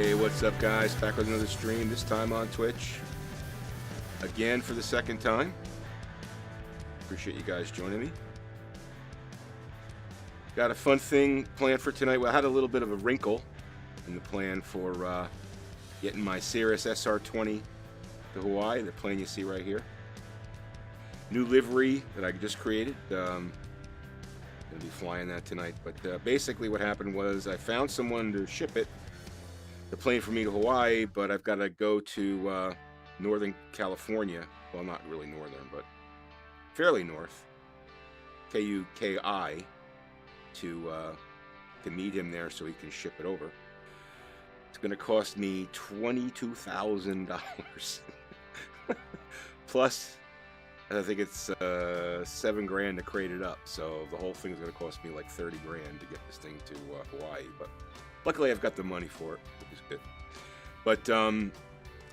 Hey, what's up guys? Back with another stream, this time on Twitch. Again for the second time. Appreciate you guys joining me. Got a fun thing planned for tonight. Well, I had a little bit of a wrinkle in the plan for getting my Cirrus SR20 to Hawaii, the plane you see right here. New livery that I just created. Gonna be flying that tonight. But basically what happened was I found someone to ship the plane for me to Hawaii, but I've got to go to Northern California. Well, not really northern, but fairly north. KUKI to meet him there so he can ship it over. It's going to cost me $22,000 plus I think it's $7 grand to crate it up. So the whole thing is going to cost me like 30 grand to get this thing to Hawaii. But luckily I've got the money for it, which is good. But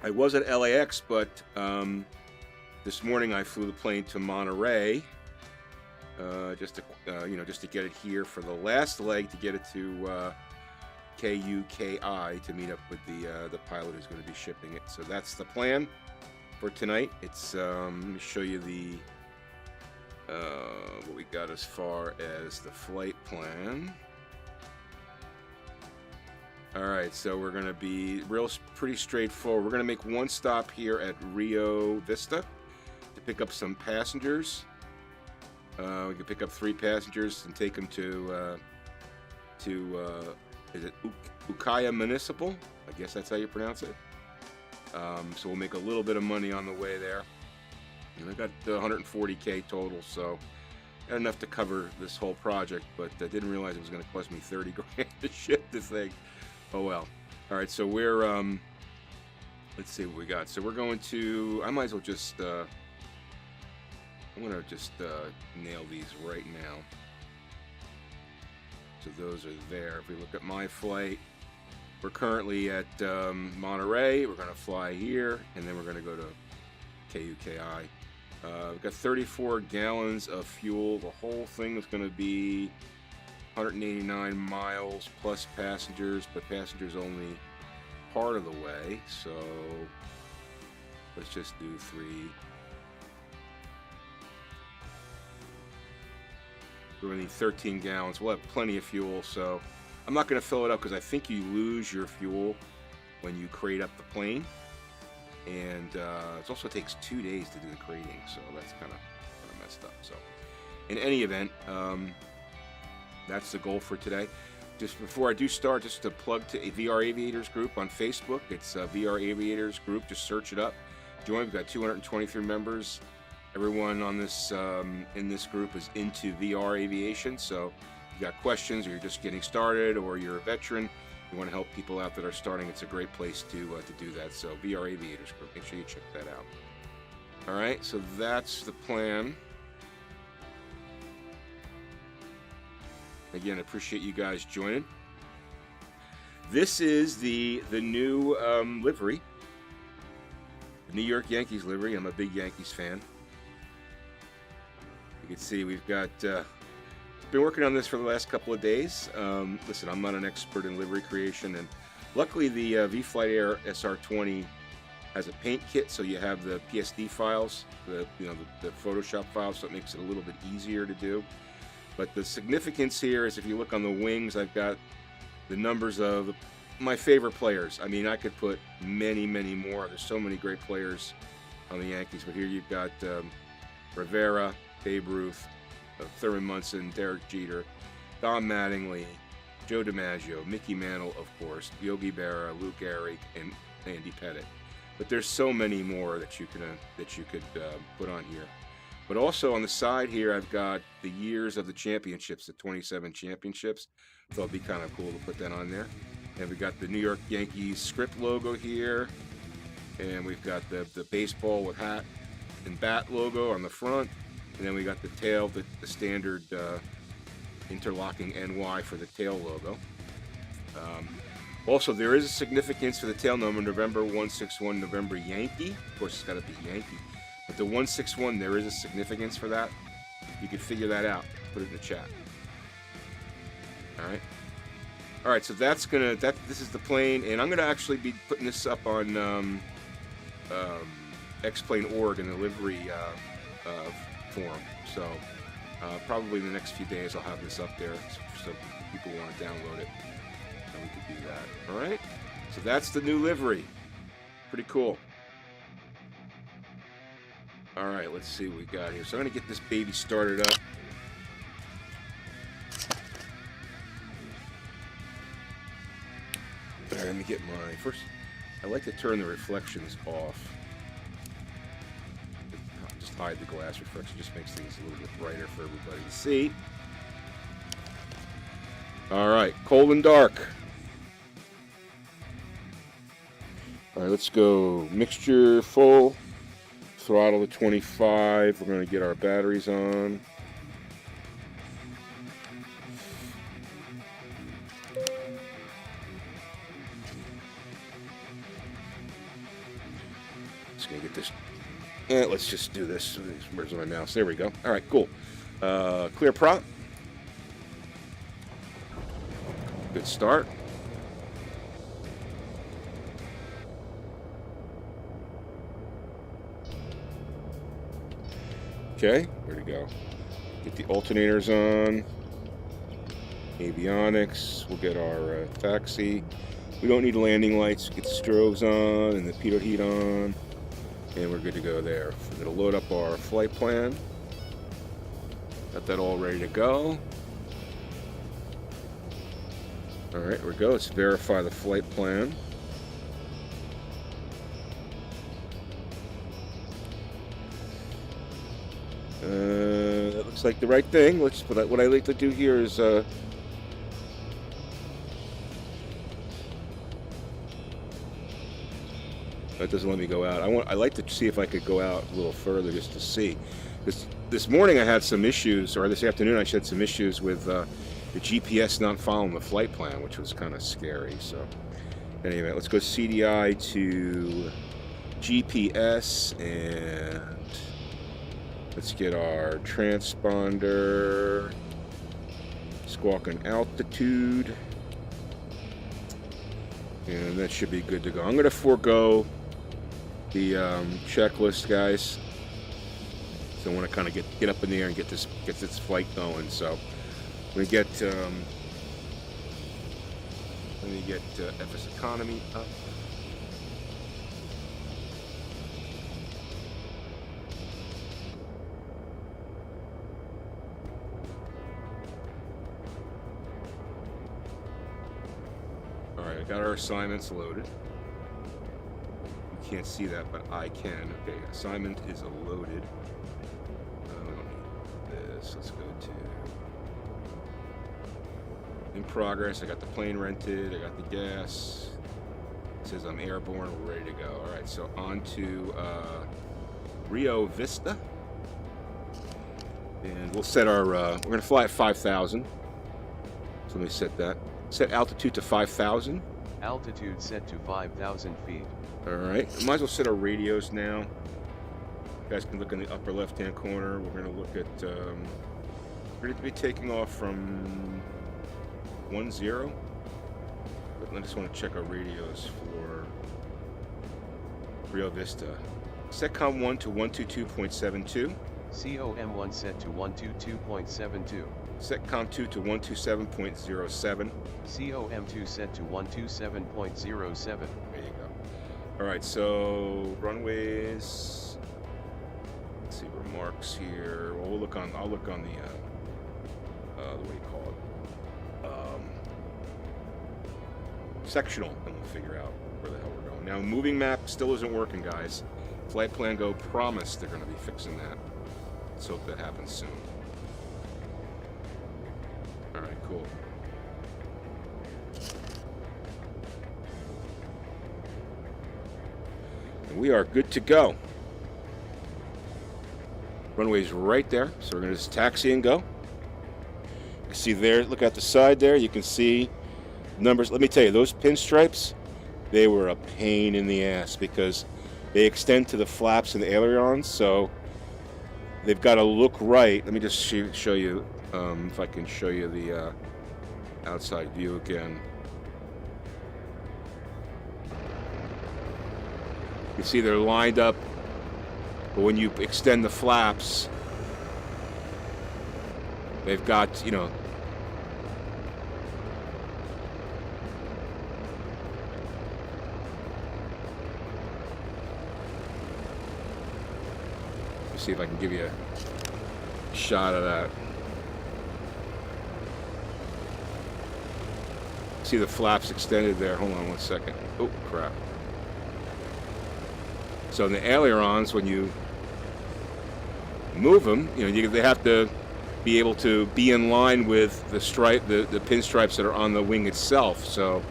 I was at LAX, but this morning I flew the plane to Monterey just to get it here for the last leg to get it to KUKI to meet up with the pilot who's going to be shipping it. So that's the plan for tonight. It's let me show you the what we got as far as the flight plan. All right, so we're going to be pretty straightforward. We're going to make one stop here at Rio Vista to pick up some passengers. We can pick up 3 passengers and take them to is it Ukiah Municipal? I guess that's how you pronounce it. So we'll make a little bit of money on the way there. And I got 140K total, so got enough to cover this whole project, but I didn't realize it was going to cost me 30 grand to ship this thing. Oh well. All right, so we're let's see what we got. So we're going to, I might as well just I'm gonna just nail these right now. So those are there. If we look at my flight, we're currently at Monterey. We're gonna fly here, and then we're gonna go to KUKI. We've got 34 gallons of fuel. The whole thing is gonna be 189 miles plus passengers, but passengers only part of the way, so let's just do 3. We're gonna need 13 gallons. We'll have plenty of fuel, so I'm not gonna fill it up because I think you lose your fuel when you crate up the plane, and it also takes 2 days to do the crating, so that's kind of messed up. So in any event, that's the goal for today. Just before I do start, just to plug to a VR Aviators group on Facebook. It's VR Aviators group. Just search it up. Join. We've got 223 members. Everyone on this in this group is into VR aviation. So if you got questions, or you're just getting started, or you're a veteran, you want to help people out that are starting, it's a great place to do that. So VR Aviators group. Make sure you check that out. All right. So that's the plan. Again, I appreciate you guys joining. This is the new livery, the New York Yankees livery. I'm a big Yankees fan. You can see we've got been working on this for the last couple of days. Listen, I'm not an expert in livery creation, and luckily the V-Flight Air SR20 has a paint kit, so you have the PSD files, the Photoshop files, so it makes it a little bit easier to do. But the significance here is if you look on the wings, I've got the numbers of my favorite players. I mean, I could put many, many more. There's so many great players on the Yankees. But here you've got Rivera, Babe Ruth, Thurman Munson, Derek Jeter, Don Mattingly, Joe DiMaggio, Mickey Mantle, of course, Yogi Berra, Lou Gehrig, and Andy Pettitte. But there's so many more that you could put on here. But also on the side here, I've got the years of the championships, the 27 championships. Thought it'd be kind of cool to put that on there. And we got the New York Yankees script logo here. And we've got the baseball with hat and bat logo on the front. And then we got the tail, the standard interlocking NY for the tail logo. Also, there is a significance for the tail number, November 161, November Yankee. Of course, it's got to be Yankee. But the 161, there is a significance for that. You can figure that out. Put it in the chat. All right. All right, so this is the plane, and I'm gonna actually be putting this up on X-Plane.org in the livery forum. So probably in the next few days I'll have this up there, so people want to download it, and we could do that. All right, so that's the new livery. Pretty cool. All right, let's see what we got here. So I'm gonna get this baby started up. All right, let me get my first. I like to turn the reflections off. Just hide the glass reflection. Just makes things a little bit brighter for everybody to see. All right, cold and dark. All right, let's go. Mixture full. Throttle to 25. We're going to get our batteries on. Just going to get this. Let's just do this. Where's my mouse? There we go. All right, cool. Clear prop. Good start. Okay, where'd it go? Get the alternators on. Avionics. We'll get our taxi. We don't need landing lights. Get the strobes on and the pitot heat on. And we're good to go there. We're going to load up our flight plan. Got that all ready to go. All right, here we go. Let's verify the flight plan. That looks like the right thing. What I like to do here is that doesn't let me go out. I like to see if I could go out a little further just to see. This morning I had some issues, or this afternoon I had some issues with the GPS not following the flight plan, which was kind of scary. So anyway, let's go CDI to GPS, and let's get our transponder, squawking altitude, and that should be good to go. I'm going to forego the checklist, guys. So I want to kind of get up in the air and get this flight going. So we get FSEconomy up. All right, I got our assignments loaded. You can't see that, but I can. Okay, assignment is loaded. We don't need this. Let's go to in progress. I got the plane rented. I got the gas. It says I'm airborne. We're ready to go. All right, so on to Rio Vista, and we'll set our. We're gonna fly at 5,000. So let me set that. Set altitude to 5,000. Altitude set to 5,000 feet. All right. Might as well set our radios now. You guys can look in the upper left-hand corner. We're going to look at. We're going to be taking off from 10. But I just want to check our radios for Rio Vista. Setcom 1 to 122.72. COM1 set to 122.72. Setcom 2 to 127.07. COM2 set to 127.07. There you go. All right, so runways. Let's see remarks here. Well, I'll look on the what do you call it? Sectional, and we'll figure out where the hell we're going. Now, moving map still isn't working, guys. Flight Plan Go promised they're going to be fixing that. Let's hope that happens soon. All right, cool. And we are good to go. Runway's right there, so we're going to just taxi and go. You see there, look at the side there, you can see numbers. Let me tell you, those pinstripes, they were a pain in the ass because they extend to the flaps and the ailerons, so they've got to look right. Let me just show you, if I can show you the outside view again. You see they're lined up, but when you extend the flaps, they've got, you know, let's see if I can give you a shot of that. See the flaps extended there. Hold on one second. Oh, crap. So in the ailerons, when you move them, you know, they have to be able to be in line with the stripe, the pinstripes that are on the wing itself. So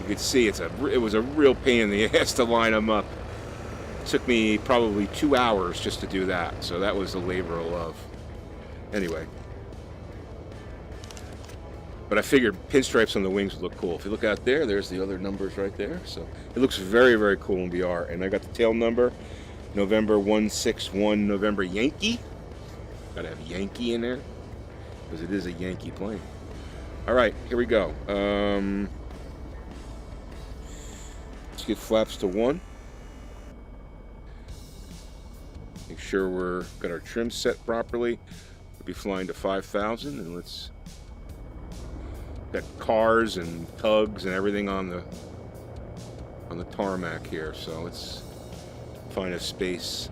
you could see it was a real pain in the ass to line them up. It took me probably 2 hours just to do that. So that was a labor of love. Anyway. But I figured pinstripes on the wings would look cool. If you look out there, there's the other numbers right there. So it looks very, very cool in VR. And I got the tail number, November 161, November Yankee. Gotta have Yankee in there, because it is a Yankee plane. All right, here we go. Let's get flaps to 1. Make sure we're got our trim set properly. We'll be flying to 5,000, and let's got cars and tugs and everything on the tarmac here. So let's find a space.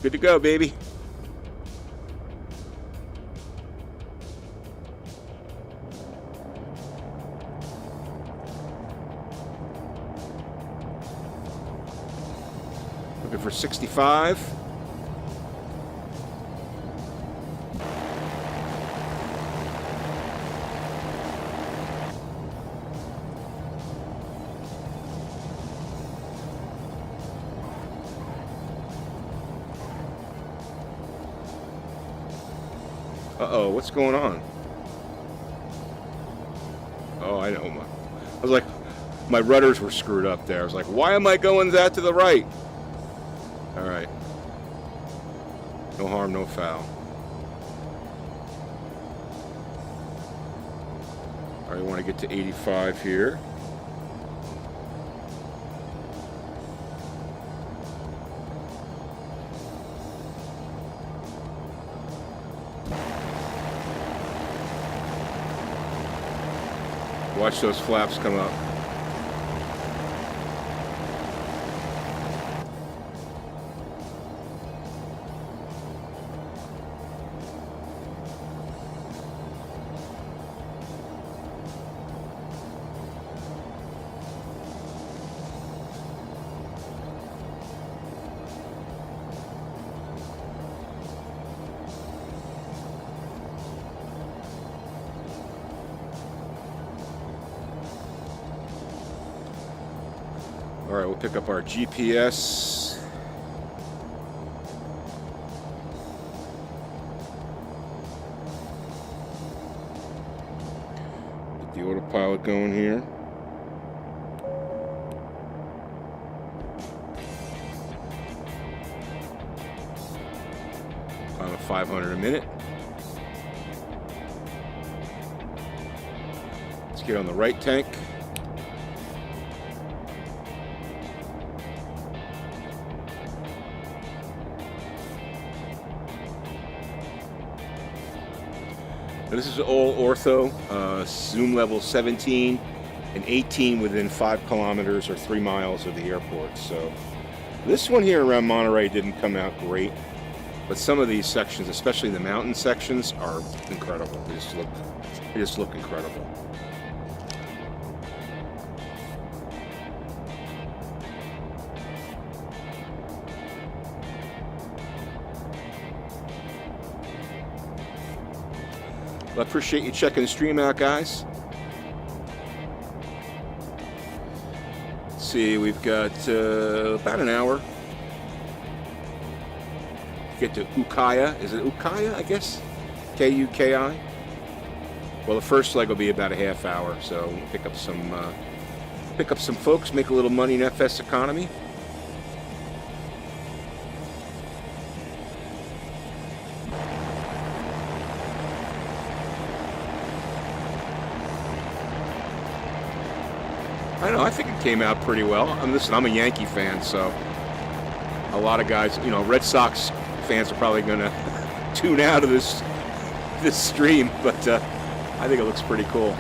Good to go, baby. Looking for 65. Uh-oh, what's going on? Oh, I know. I was like, my rudders were screwed up there. I was like, why am I going that to the right? All right. No harm, no foul. All right, I want to get to 85 here. Watch those flaps come up. All right, we'll pick up our GPS. Get the autopilot going here. Climb at 500 a minute. Let's get on the right tank. Now this is all ortho, zoom level 17 and 18 within 5 kilometers or 3 miles of the airport. So this one here around Monterey didn't come out great, but some of these sections, especially the mountain sections, are incredible. They just look incredible. Well, I appreciate you checking the stream out, guys. Let's see, we've got about an hour. Get to UKI. Is it UKI, I guess? KUKI. Well, the first leg will be about a half hour, so we'll pick up some folks, make a little money in FSEconomy. I don't know, I think it came out pretty well. Listen, I'm a Yankee fan, so a lot of guys, you know, Red Sox fans are probably going to tune out of this stream, but I think it looks pretty cool.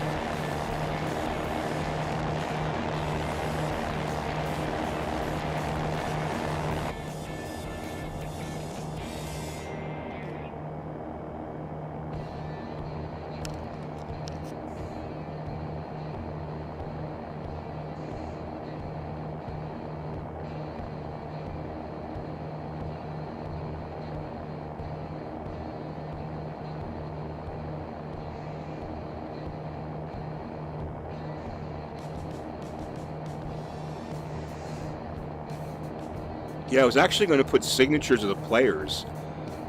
Yeah, I was actually going to put signatures of the players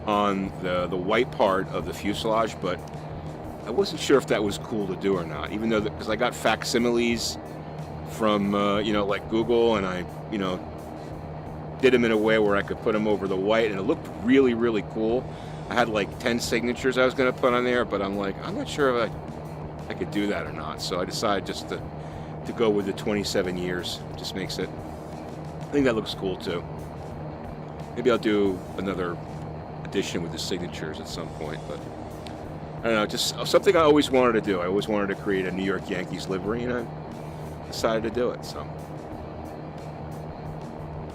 on the white part of the fuselage, but I wasn't sure if that was cool to do or not, even though, because I got facsimiles from, you know, like Google, and I, you know, did them in a way where I could put them over the white, and it looked really, really cool. I had like 10 signatures I was going to put on there, but I'm like, I'm not sure if I could do that or not, so I decided just to go with the 27 years. Just makes it, I think that looks cool too. Maybe I'll do another edition with the signatures at some point, but I don't know, just something I always wanted to do. I always wanted to create a New York Yankees livery, and I decided to do it, so.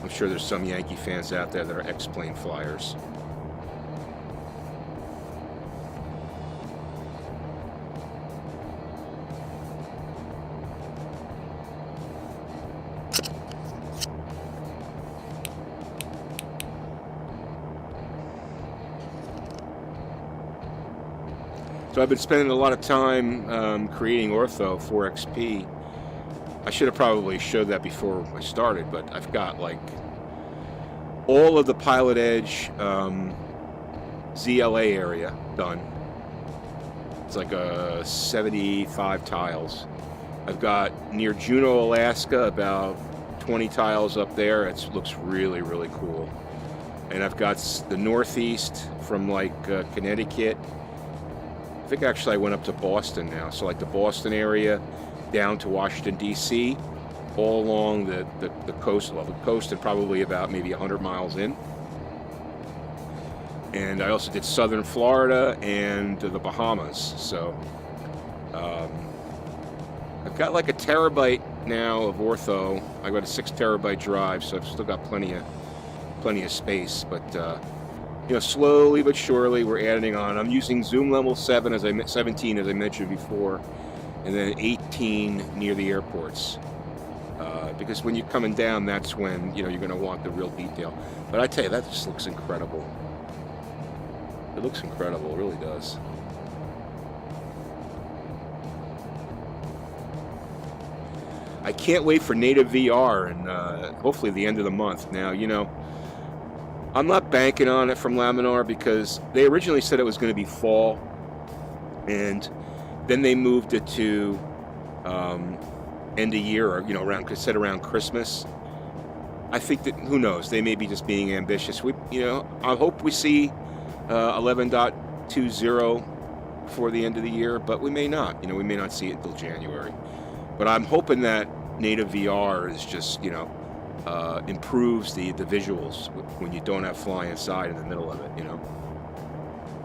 I'm sure there's some Yankee fans out there that are ex-plane flyers. So I've been spending a lot of time creating Ortho 4XP. I should have probably showed that before I started, but I've got like all of the Pilot Edge ZLA area done. It's like 75 tiles. I've got near Juneau, Alaska, about 20 tiles up there. It looks really, really cool. And I've got the Northeast from like Connecticut. I think actually I went up to Boston now, so like the Boston area down to Washington, D.C., all along the coast, well, the coast and probably about maybe 100 miles in. And I also did southern Florida and the Bahamas, so I've got like a terabyte now of Ortho. I've got a 6 terabyte drive, so I've still got plenty of space, but you know, slowly but surely we're adding on. I'm using zoom level 17 as I mentioned before, and then 18 near the airports. Because when you're coming down, that's when, you know, you're going to want the real detail. But I tell you, that just looks incredible. It looks incredible, it really does. I can't wait for native VR, and hopefully the end of the month. Now, you know, I'm not banking on it from Laminar because they originally said it was going to be fall, and then they moved it to end of year, or, you know, around Christmas. I think that, who knows, they may be just being ambitious. You know, I hope we see 11.20 before the end of the year, but we may not. You know, we may not see it until January. But I'm hoping that native VR is just, you know, improves the visuals when you don't have fly inside in the middle of it, you know.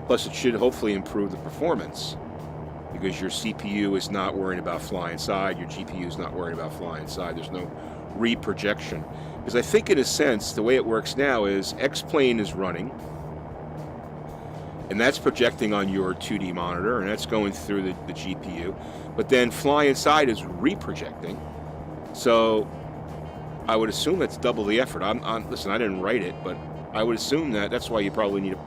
Plus, it should hopefully improve the performance because your CPU is not worrying about fly inside, your GPU is not worrying about fly inside. There's no reprojection. Because I think, in a sense, the way it works now is X-Plane is running, and that's projecting on your 2D monitor, and that's going through the GPU. But then fly inside is reprojecting. So I would assume it's double the effort. Listen, I didn't write it, but I would assume that's why you probably need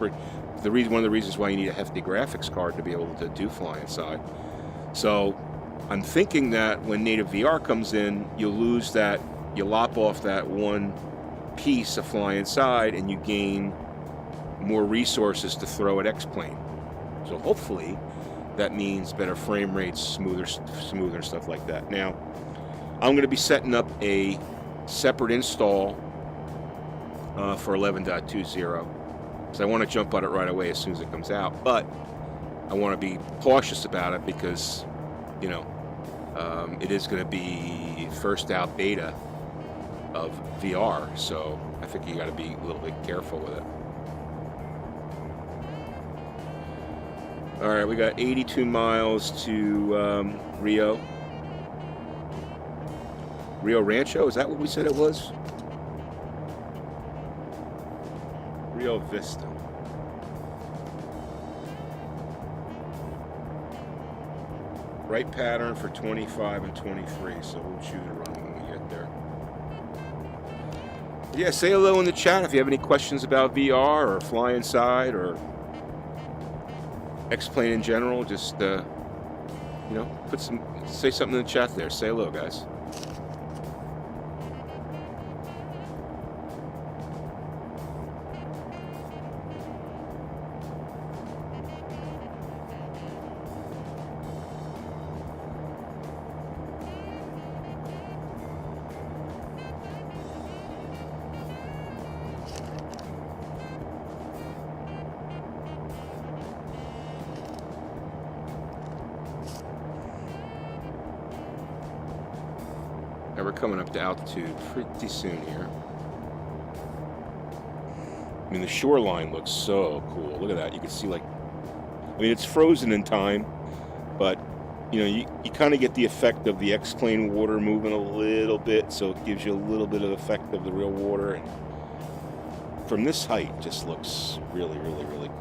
one of the reasons why you need a hefty graphics card to be able to do fly inside. So I'm thinking that when native VR comes in, you'll lop off that one piece of fly inside, and you gain more resources to throw at X-Plane. So hopefully that means better frame rates, smoother stuff like that. Now, I'm going to be setting up a separate install for 11.20, because I want to jump on it right away as soon as it comes out. But I want to be cautious about it because, you know, it is going to be first out beta of VR, so I think you got to be a little bit careful with it. All right, we got 82 miles to Rio Rancho. Is that what we said it was? Rio Vista. Right pattern for 25 and 23, so we'll choose a run when we get there. Yeah, say hello in the chat if you have any questions about VR or fly inside or X-Plane in general. Just you know, say something in the chat there. Say hello, guys. We're coming up to altitude pretty soon here. I mean, the shoreline looks so cool. Look at that. You can see, like, I mean, it's frozen in time, but, you know, you kind of get the effect of the X-Plane water moving a little bit, so it gives you a little bit of the effect of the real water. And from this height, it just looks really, really, really cool.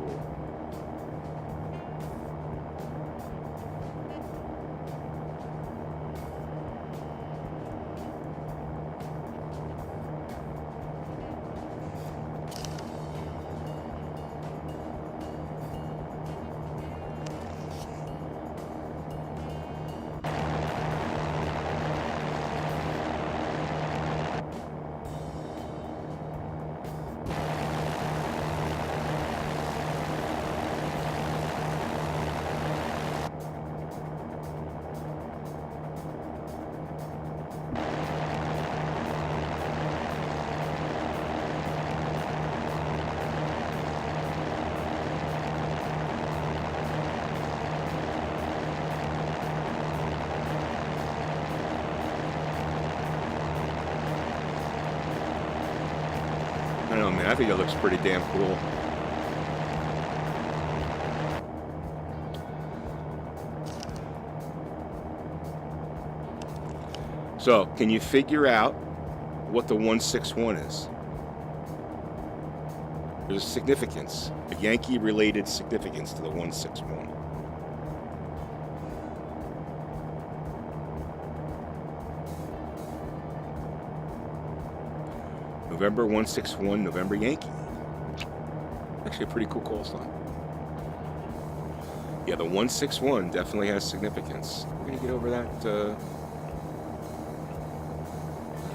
I don't know, man. I think it looks pretty damn cool. So, can you figure out what the 161 is? There's a significance, a Yankee-related significance to the 161. November 161, November Yankee. Actually a pretty cool call sign. Yeah, the 161 definitely has significance. We're going to get over that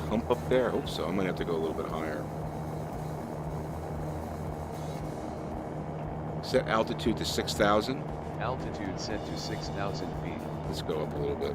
hump up there. I hope so. I might have to go a little bit higher. Set altitude to 6,000. Altitude set to 6,000 feet. Let's go up a little bit.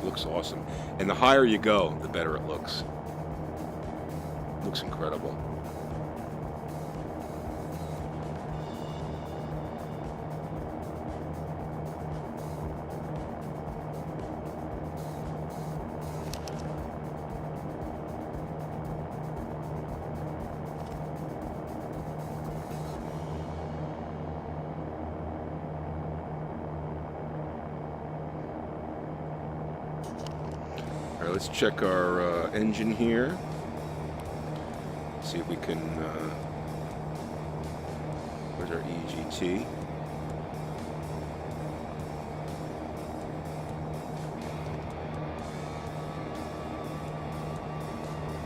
Looks awesome. And the higher you go, the better it looks. Looks incredible. let's check our engine here. See if we can. Where's our EGT?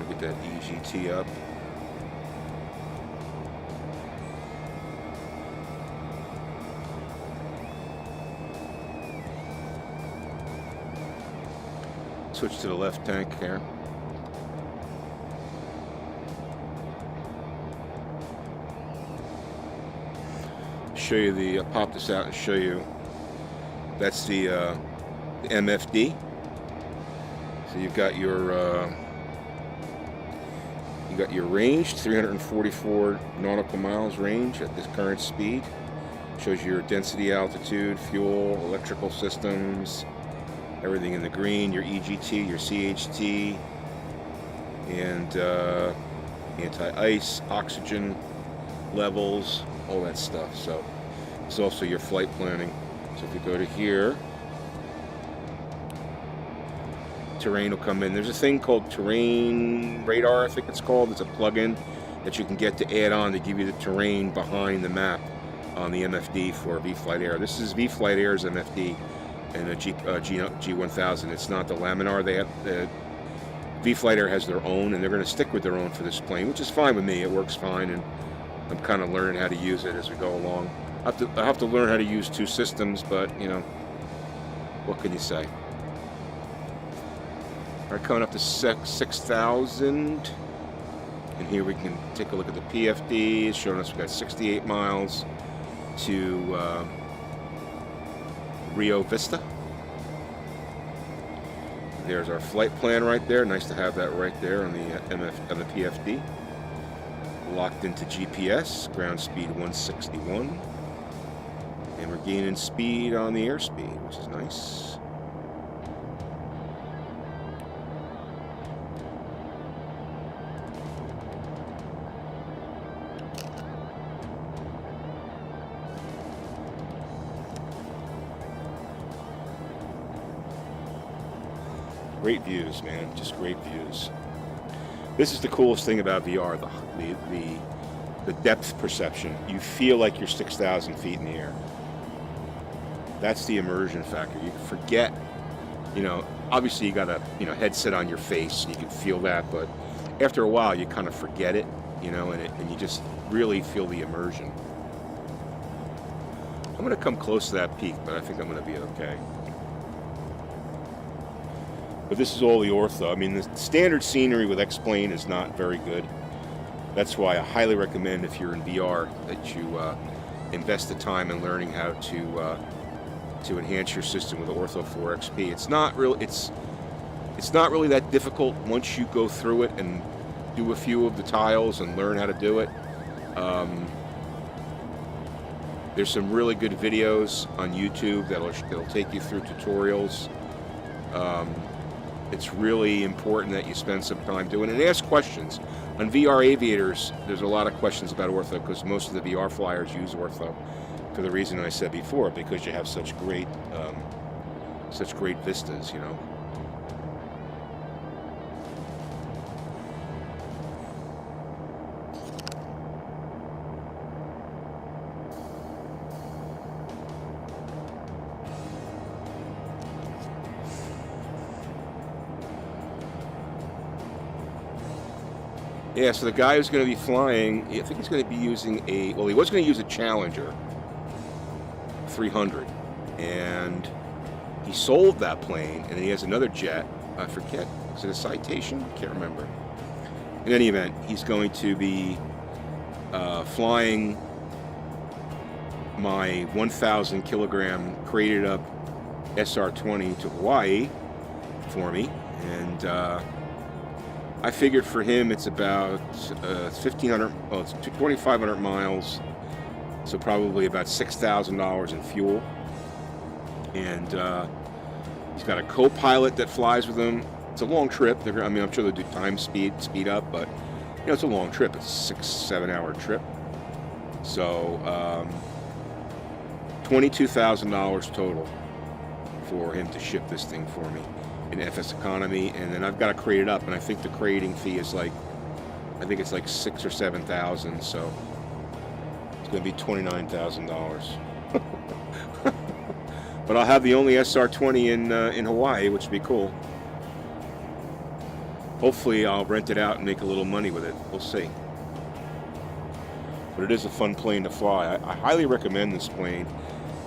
Get that EGT up. Switch to the left tank here. Show you the pop this out and show you. That's the MFD. So you've got your range, 344 nautical miles range at this current speed. Shows your density, altitude, fuel, electrical systems, everything in the green, your EGT, your CHT, and anti-ice, oxygen levels, all that stuff. So it's also your flight planning. So if you go to here, terrain will come in. There's a thing called terrain radar, I think it's called. It's a plug-in that you can get to add on to give you the terrain behind the map on the MFD for V-Flight Air. This is V-Flight Air's MFD and a G1000. It's not the Laminar. They have the V-Flight Air has their own, and they're going to stick with their own for this plane, which is fine with me. It works fine, and I'm kind of learning how to use it as we go along. I have to learn how to use two systems, but you know, what can you say? All right, coming up to 6,000, and here we can take a look at the PFD. It's showing us we've got 68 miles to Rio Vista. There's our flight plan right there. Nice to have that right there on the PFD. Locked into GPS, ground speed 161, and we're gaining speed on the airspeed, which is nice. Great views, man. Just great views. This is the coolest thing about VR, the depth perception. You feel like you're 6,000 feet in the air. That's the immersion factor. You forget, you know, obviously you got a headset on your face and you can feel that, but after a while you kind of forget it, you know, and you just really feel the immersion. I'm going to come close to that peak, but I think I'm going to be okay. But this is all the ortho. I mean, the standard scenery with X-Plane is not very good. That's why I highly recommend, if you're in VR, that you invest the time in learning how to enhance your system with Ortho 4 XP. It's not really that difficult once you go through it and do a few of the tiles and learn how to do it. There's some really good videos on YouTube that'll take you through tutorials. It's really important that you spend some time doing it and ask questions. On VR Aviators, there's a lot of questions about Ortho because most of the VR flyers use Ortho for the reason I said before, because you have such great vistas, you know. Yeah, so the guy who's going to be flying, I think he's going to be using he was going to use a Challenger 300, and he sold that plane, and he has another jet. I forget, is it a Citation? Can't remember. In any event, he's going to be flying my 1,000 kilogram crated up SR20 to Hawaii for me, and I figured for him it's about 2,500 miles, so probably about $6,000 in fuel. And he's got a co-pilot that flies with him. It's a long trip. I mean, I'm sure they'll do time speed up, but you know, it's a long trip. It's a 6-7 hour trip. So $22,000 total for him to ship this thing for me. in FSEconomy, and then I've got to crate it up, and I think the crating fee is like, I think it's like $6,000 or $7,000, so it's going to be $29,000. But I'll have the only SR20 in Hawaii, which would be cool. Hopefully I'll rent it out and make a little money with it. We'll see. But it is a fun plane to fly. I highly recommend this plane.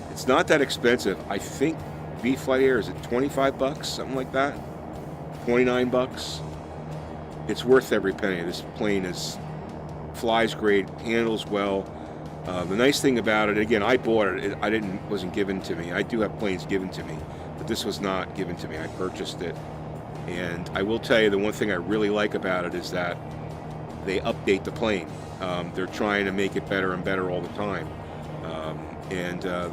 It's not that expensive. I think V-Flight Air is at 25 bucks, something like that. 29 bucks. It's worth every penny. This plane flies great, handles well. The nice thing about it, again, I bought it. Wasn't given to me. I do have planes given to me, but this was not given to me. I purchased it. And I will tell you, the one thing I really like about it is that they update the plane. They're trying to make it better and better all the time.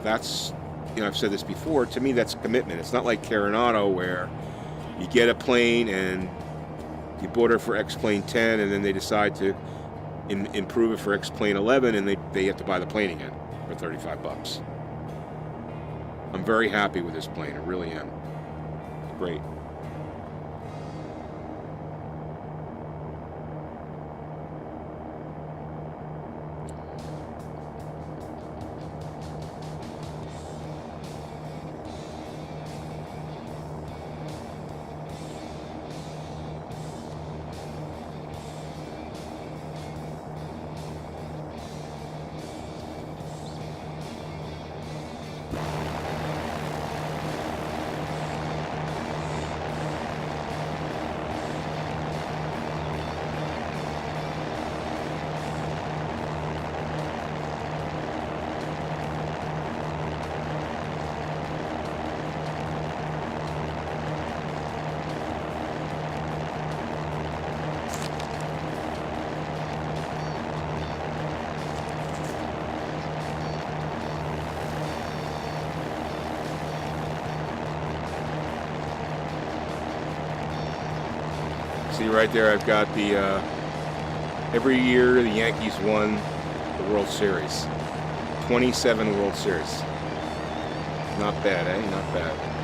That's, I've said this before, to me that's commitment. It's not like Coronado where you get a plane and you bought it for X-Plane 10 and then they decide to improve it for X-Plane 11 and they have to buy the plane again for 35 bucks. I'm very happy with this plane, I really am. Great. See right there, I've got the, every year the Yankees won the World Series. 27 World Series. Not bad, eh? Not bad.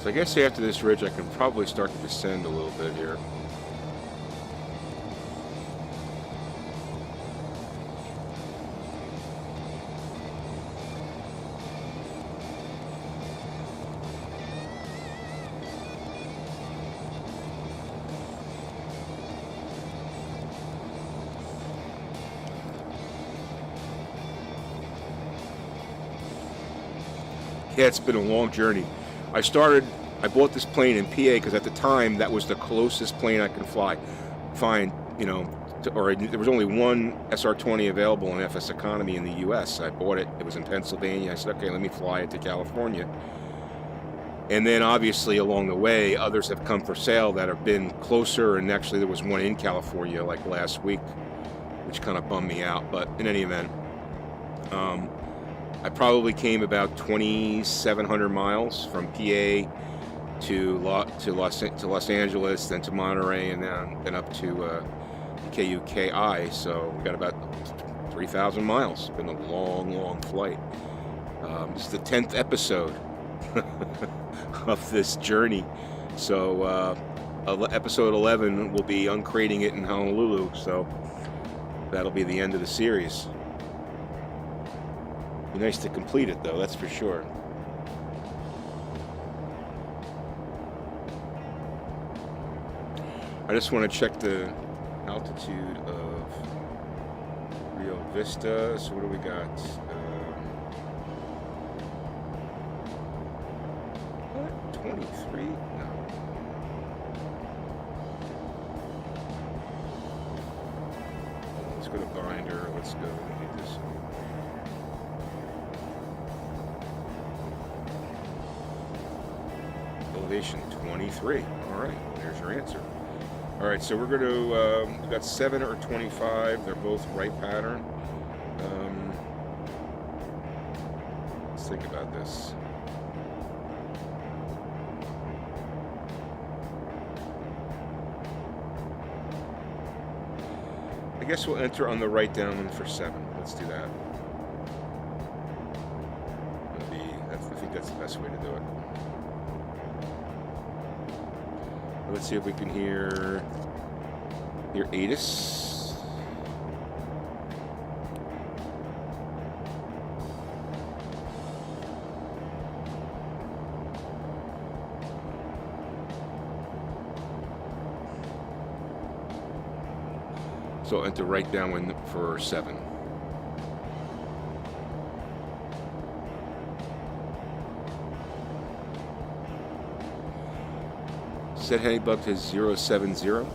So I guess after this ridge I can probably start to descend a little bit here. Yeah, it's been a long journey. I bought this plane in PA because at the time that was the closest plane I could find, there was only one SR20 available in FSEconomy in the US. I bought it, it was in Pennsylvania. I said, okay, let me fly it to California. And then obviously along the way, others have come for sale that have been closer, and actually there was one in California like last week, which kind of bummed me out, but in any event, I probably came about 2,700 miles from PA to Los Angeles, then to Monterey, and then up to KUKI. So we got about 3,000 miles. It's been a long, long flight. This is the 10th episode of this journey. So episode 11 will be uncrating it in Honolulu. So that'll be the end of the series. Be nice to complete it, though, that's for sure. I just want to check the altitude of Rio Vista. So what do we got? What? 23? No. Let's go to binder. Let's go do this. Elevation 23. All right, there's your answer. All right, so we're going to, we got 7 or 25. They're both right pattern. Let's think about this. I guess we'll enter on the right downwind for 7. Let's do that. I think that's the best way to do it. Let's see if we can hear ATIS. So enter right downwind for 7. Set heading bug to 070.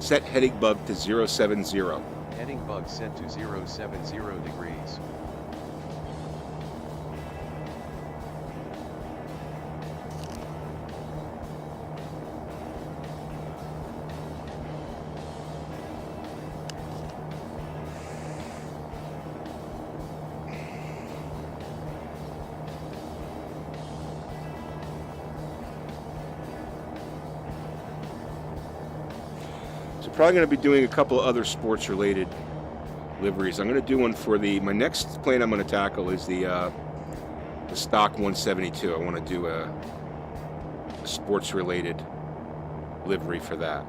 Set heading bug to 070. Heading bug set to 070 degrees. Probably going to be doing a couple of other sports related liveries. I'm going to do one for my next plane I'm going to tackle is the stock 172. I want to do a sports related livery for that.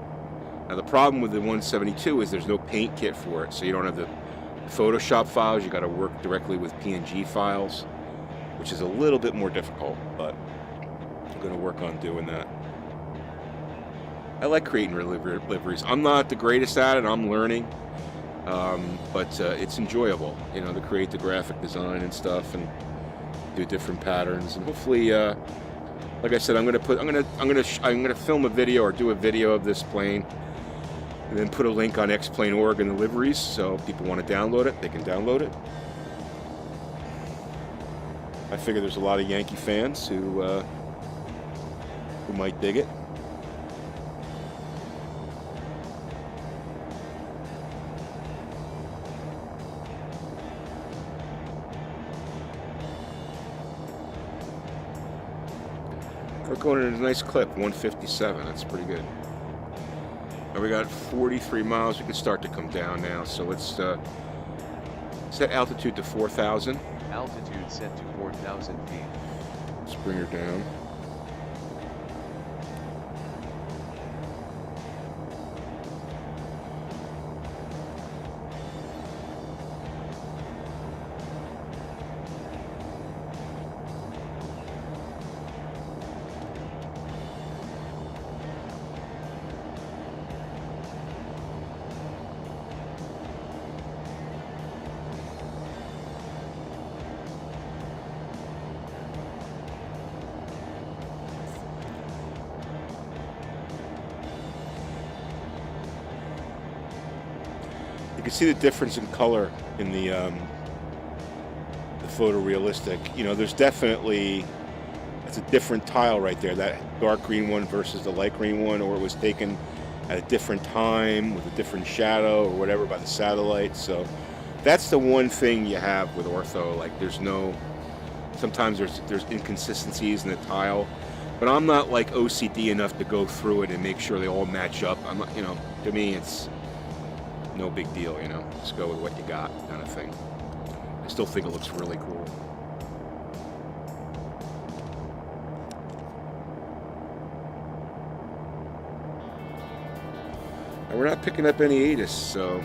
Now the problem with the 172 is there's no paint kit for it, so you don't have the Photoshop files. You got to work directly with PNG files, which is a little bit more difficult, but I'm going to work on doing that. I like creating liveries. I'm not the greatest at it. I'm learning, but it's enjoyable, you know, to create the graphic design and stuff, and do different patterns. And hopefully, like I said, I'm gonna film a video or do a video of this plane, and then put a link on xplane.org in the liveries, so if people want to download it, they can download it. I figure there's a lot of Yankee fans who might dig it. We're going in a nice clip, 157. That's pretty good. And we got 43 miles. We can start to come down now. So let's set altitude to 4,000. Altitude set to 4,000 feet. Let's bring her down. You can see the difference in color in the photorealistic. You know, there's definitely, it's a different tile right there, that dark green one versus the light green one, or it was taken at a different time with a different shadow or whatever by the satellite. So that's the one thing you have with ortho. Like sometimes there's inconsistencies in the tile, but I'm not like OCD enough to go through it and make sure they all match up. I'm not, you know, to me it's no big deal, you know, just go with what you got kind of thing. I still think it looks really cool. And we're not picking up any ATIS, so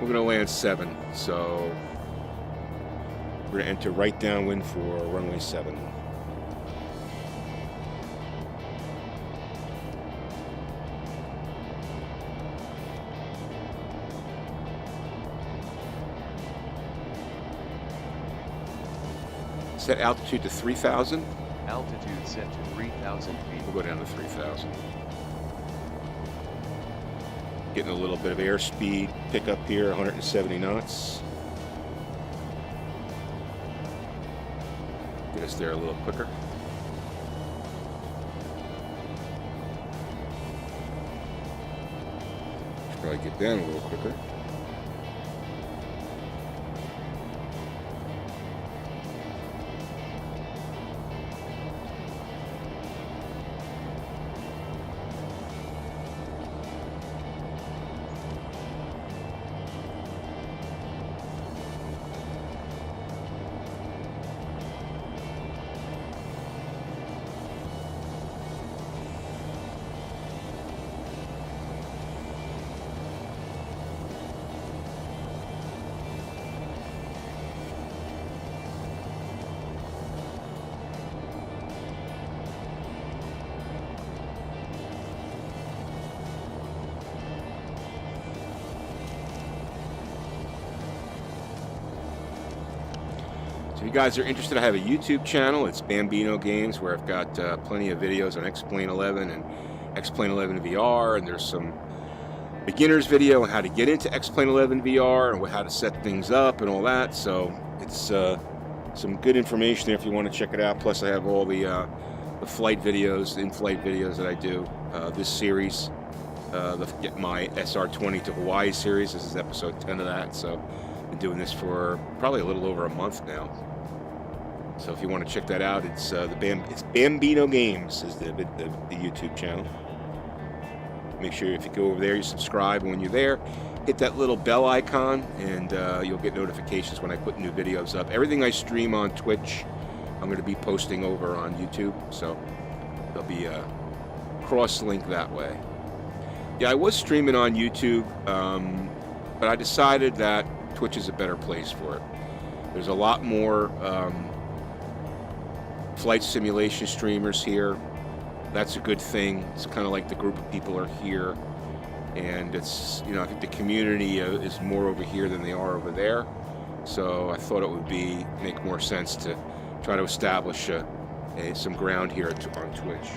we're going to land 7. So we're going to enter right downwind for runway 7. Set altitude to 3,000. Altitude set to 3,000 feet. We'll go down to 3,000. Getting a little bit of airspeed pickup here, 170 knots. Get us there a little quicker. Should probably get down a little quicker. If you guys are interested, I have a YouTube channel. It's Bambino Games, where I've got plenty of videos on X-Plane 11 and X-Plane 11 VR, and there's some beginner's video on how to get into X-Plane 11 VR and how to set things up and all that. So it's some good information there if you want to check it out. Plus, I have all the flight videos, in-flight videos that I do. This series, get my SR20 to Hawaii series. This is episode 10 of that. So I've been doing this for probably a little over a month now. So if you want to check that out, it's Bambino Games is the YouTube channel. Make sure if you go over there, you subscribe, and when you're there, hit that little bell icon, and you'll get notifications when I put new videos up. Everything I stream on Twitch, I'm going to be posting over on YouTube, so there'll be a cross-link that way. Yeah, I was streaming on YouTube, but I decided that Twitch is a better place for it. There's a lot more flight simulation streamers here. That's a good thing. It's kind of like the group of people are here, and it's, I think the community is more over here than they are over there. So I thought it would make more sense to try to establish some ground here on Twitch.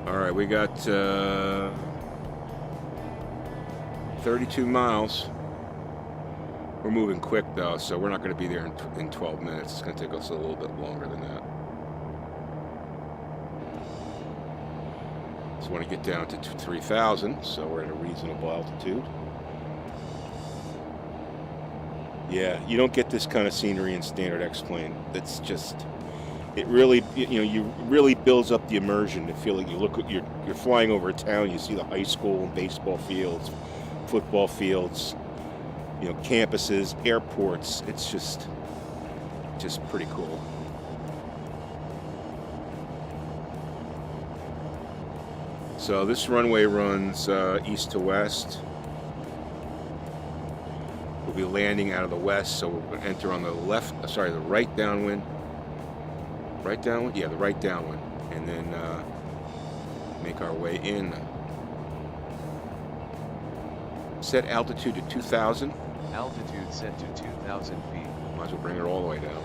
All right, we got 32 miles. We're moving quick though, so we're not going to be there in 12 minutes. It's going to take us a little bit longer than that. Just want to get down to 3,000, so we're at a reasonable altitude. Yeah, you don't get this kind of scenery in standard X-Plane. It's just, it really, you really builds up the immersion to feel like you're flying over a town. You see the high school and baseball fields, football fields, campuses, airports. It's just pretty cool. So this runway runs east to west. We'll be landing out of the west, so we're going to enter on the the right downwind. Right downwind? Yeah, the right downwind. And then make our way in. Set altitude to 2,000. Altitude set to 2,000 feet. Might as well bring it all the way down.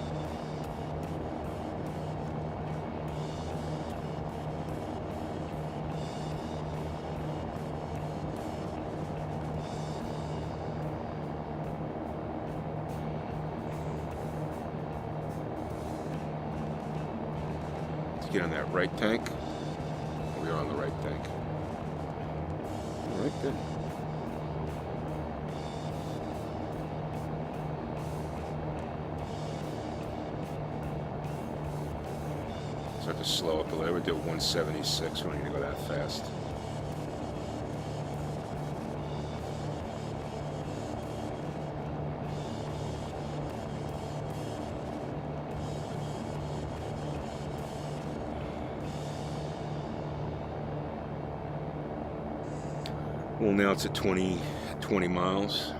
Get on that right tank. We are on the right tank. All right, good. Start to slow up a little. We do 176. We don't need to go that fast. Well, now it's at 20 miles.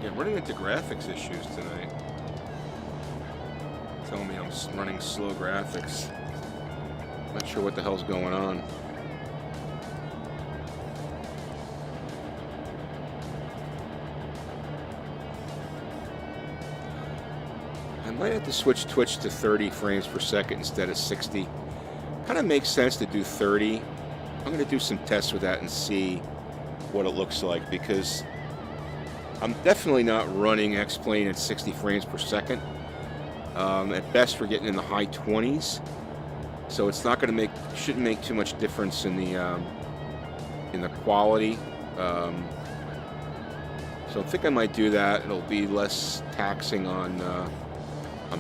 Yeah, running into graphics issues tonight. Telling me I'm running slow graphics. Not sure what the hell's going on. I might have to switch Twitch to 30 frames per second instead of 60. Kind of makes sense to do 30. I'm going to do some tests with that and see what it looks like, because I'm definitely not running X-Plane at 60 frames per second. At best, we're getting in the high 20s, so it's not going to shouldn't make too much difference in the quality. So I think I might do that. It'll be less taxing on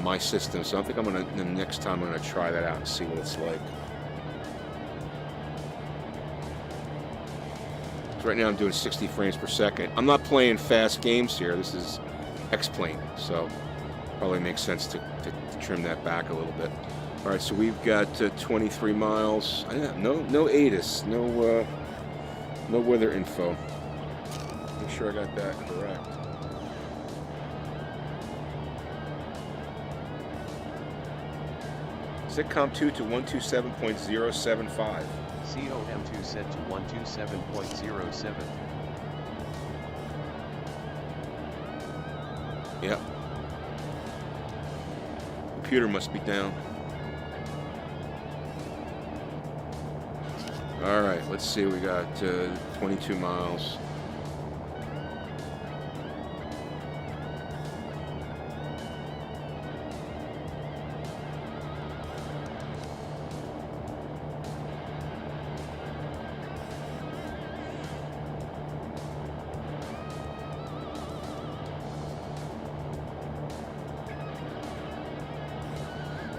my system. So I think the next time I'm gonna try that out and see what it's like. Right now I'm doing 60 frames per second. I'm not playing fast games here. This is X-Plane, so probably makes sense to trim that back a little bit. All right, so we've got 23 miles. No ATIS, no weather info. Make sure I got that correct. Sitcom 2 to 127.075. COM2 set to 127.07. Yep. Computer must be down. All right, let's see. We got 22 miles.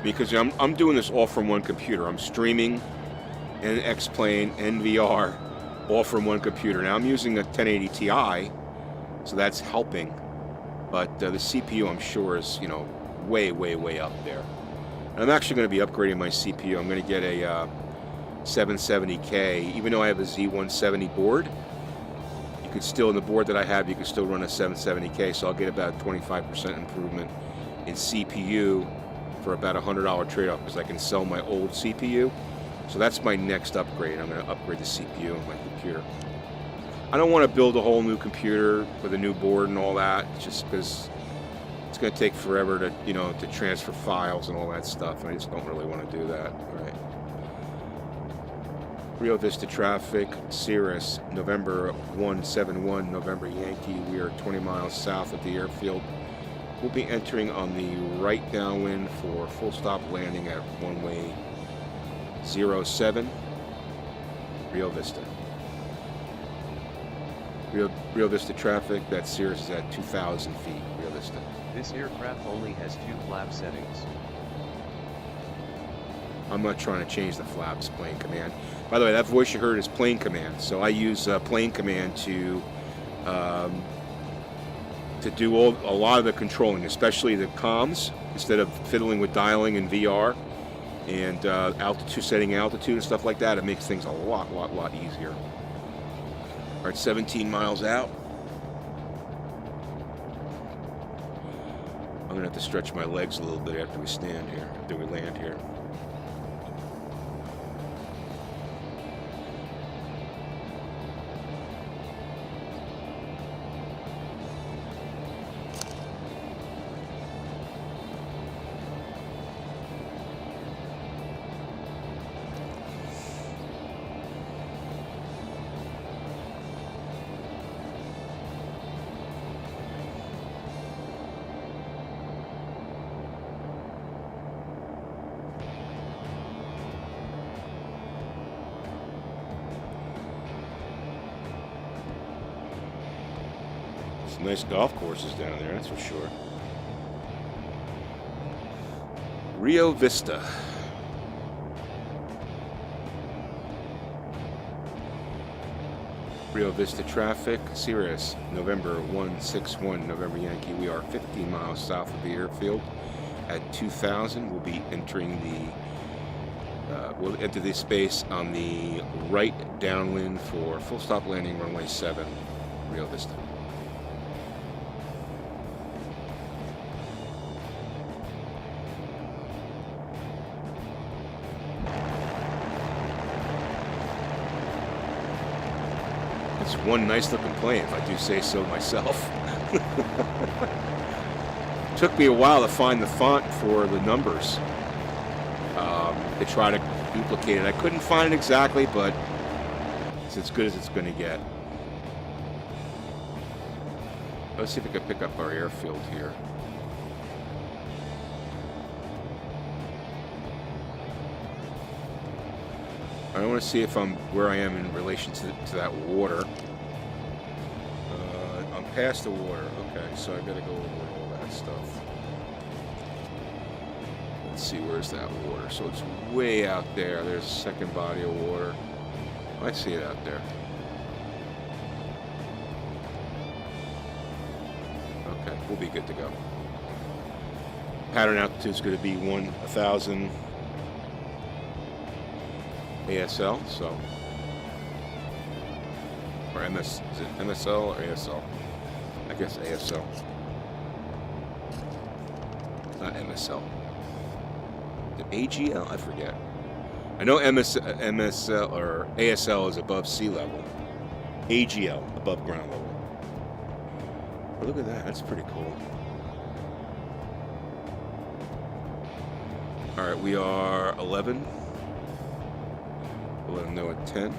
Because I'm doing this all from one computer. I'm streaming and X-Plane and VR all from one computer. Now I'm using a 1080 Ti, so that's helping. But the CPU, I'm sure, is way up there. And I'm actually going to be upgrading my CPU. I'm going to get a 770K, even though I have a Z170 board. You could still, in the board that I have, you could still run a 770K. So I'll get about 25% improvement in CPU. For about $100 trade-off, because I can sell my old CPU. So that's my next upgrade. I'm going to upgrade the CPU on my computer. I don't want to build a whole new computer with a new board and all that, just because it's going to take forever to to transfer files and all that stuff. And I just don't really want to do that. All right. Rio Vista traffic, Cirrus, November 171, November Yankee. We are 20 miles south of the airfield. We'll be entering on the right downwind for full stop landing at runway 07, Rio Vista. Rio Vista traffic, that Cirrus is at 2,000 feet, Rio Vista. This aircraft only has 2 flap settings. I'm not trying to change the flaps, plane command. By the way, that voice you heard is plane command. So I use plane command to do a lot of the controlling, especially the comms, instead of fiddling with dialing in VR and altitude, setting altitude and stuff like that. It makes things a lot easier. All right, 17 miles out. I'm gonna have to stretch my legs a little bit after we land here. nice golf courses down there, that's for sure. Rio Vista. Rio Vista traffic, Cirrus, November 161, November Yankee. We are 50 miles south of the airfield. At 2000, we'll be entering we'll enter the space on the right downwind for full stop landing runway 7, Rio Vista. It's one nice looking plane, if I do say so myself. Took me a while to find the font for the numbers to try to duplicate it. I couldn't find it exactly, but it's as good as it's going to get. Let's see if we can pick up our airfield here. I want to see if I'm where I am in relation to that water. I'm past the water. Okay, so I gotta go over all that stuff. Let's see, where's that water? So it's way out there. There's a second body of water. I see it out there. Okay, we'll be good to go. Pattern altitude is going to be 1,000 ASL, so, or MS, is it MSL or ASL? I guess ASL, not MSL. The AGL, I forget. I know MSL or ASL is above sea level. AGL, above ground level. But look at that, that's pretty cool. All right, we are 11. We'll let them know at 10.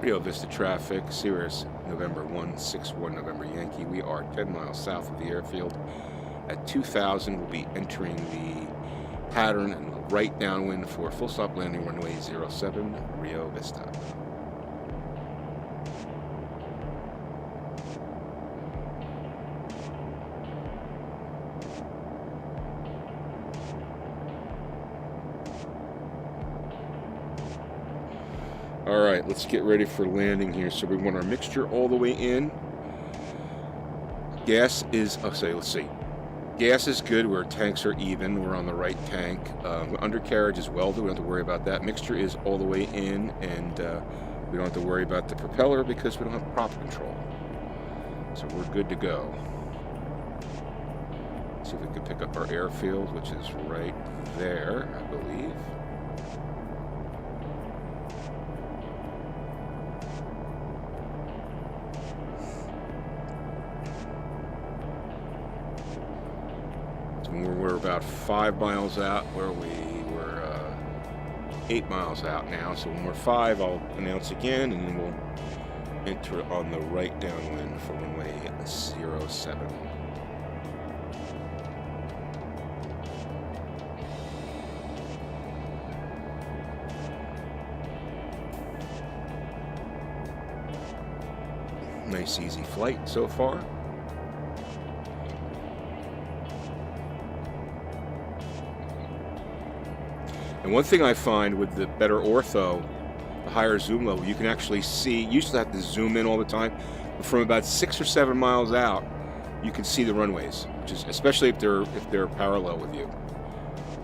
Rio Vista traffic, Cirrus, November 161, November Yankee. We are 10 miles south of the airfield. At 2000, we'll be entering the pattern and right downwind for full stop landing runway 07, Rio Vista. All right, let's get ready for landing here. So we want our mixture all the way in. Gas is, let's see. Gas is good, where tanks are even. We're on the right tank. Undercarriage is welded, we don't have to worry about that. Mixture is all the way in, and we don't have to worry about the propeller because we don't have prop control. So we're good to go. See if we can pick up our airfield, which is right there, I believe. We're about 5 miles out, where we were 8 miles out now. So when we're 5, I'll announce again, and then we'll enter on the right downwind for runway 07. Nice easy flight so far. And one thing I find with the better ortho, the higher zoom level, you can actually see, you used to have to zoom in all the time, but from about 6 or 7 miles out, you can see the runways, which is, especially if they're parallel with you.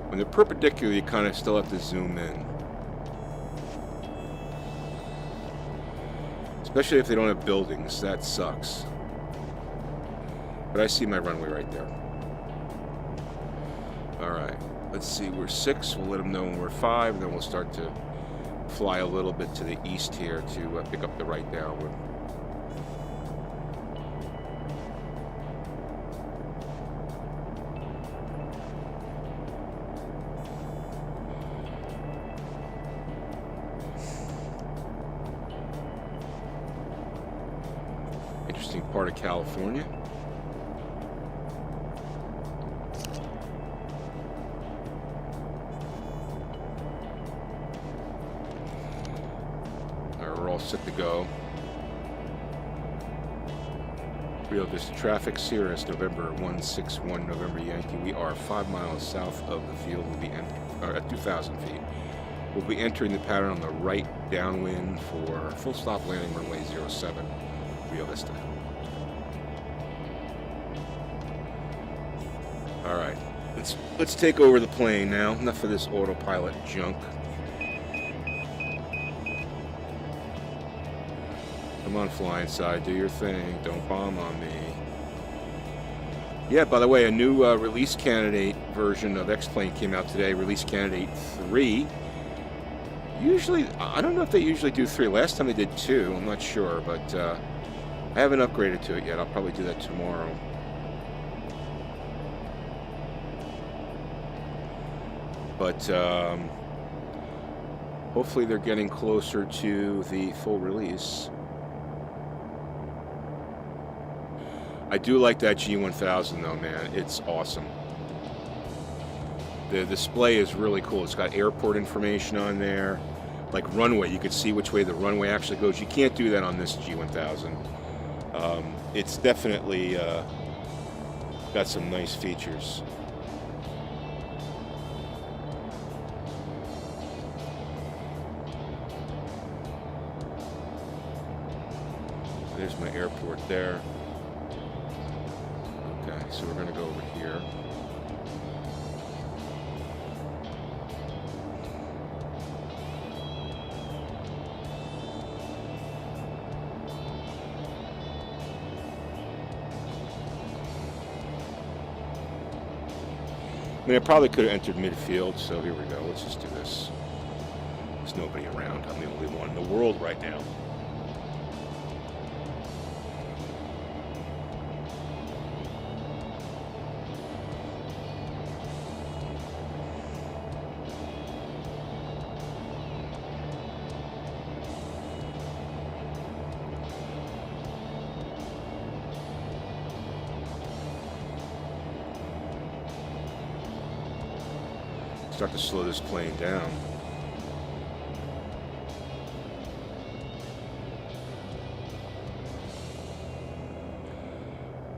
When they're perpendicular, you kind of still have to zoom in. Especially if they don't have buildings, that sucks. But I see my runway right there. All right. Let's see, we're 6, we'll let them know when we're 5, and then we'll start to fly a little bit to the east here to pick up the right downwind. Interesting part of California. All right, we're all set to go. Rio Vista traffic, Cirrus, November 161, November Yankee. We are 5 miles south of the field. We'll be at 2,000 feet. We'll be entering the pattern on the right downwind for full stop landing runway 07, Rio Vista. All right, let's take over the plane now. Enough of this autopilot junk. Come on, fly inside, do your thing. Don't bomb on me. Yeah, by the way, a new release candidate version of X-Plane came out today. Release candidate 3. Usually, I don't know if they usually do 3. Last time they did 2. I'm not sure, but I haven't upgraded to it yet. I'll probably do that tomorrow. But hopefully they're getting closer to the full release. I do like that G1000 though, man. It's awesome. The display is really cool. It's got airport information on there, like runway. You could see which way the runway actually goes. You can't do that on this G1000. It's definitely got some nice features. There's my airport there. Okay, so we're going to go over here. I mean, I probably could have entered midfield, so here we go. Let's just do this. There's nobody around. I'm the only one in the world right now. Start to slow this plane down.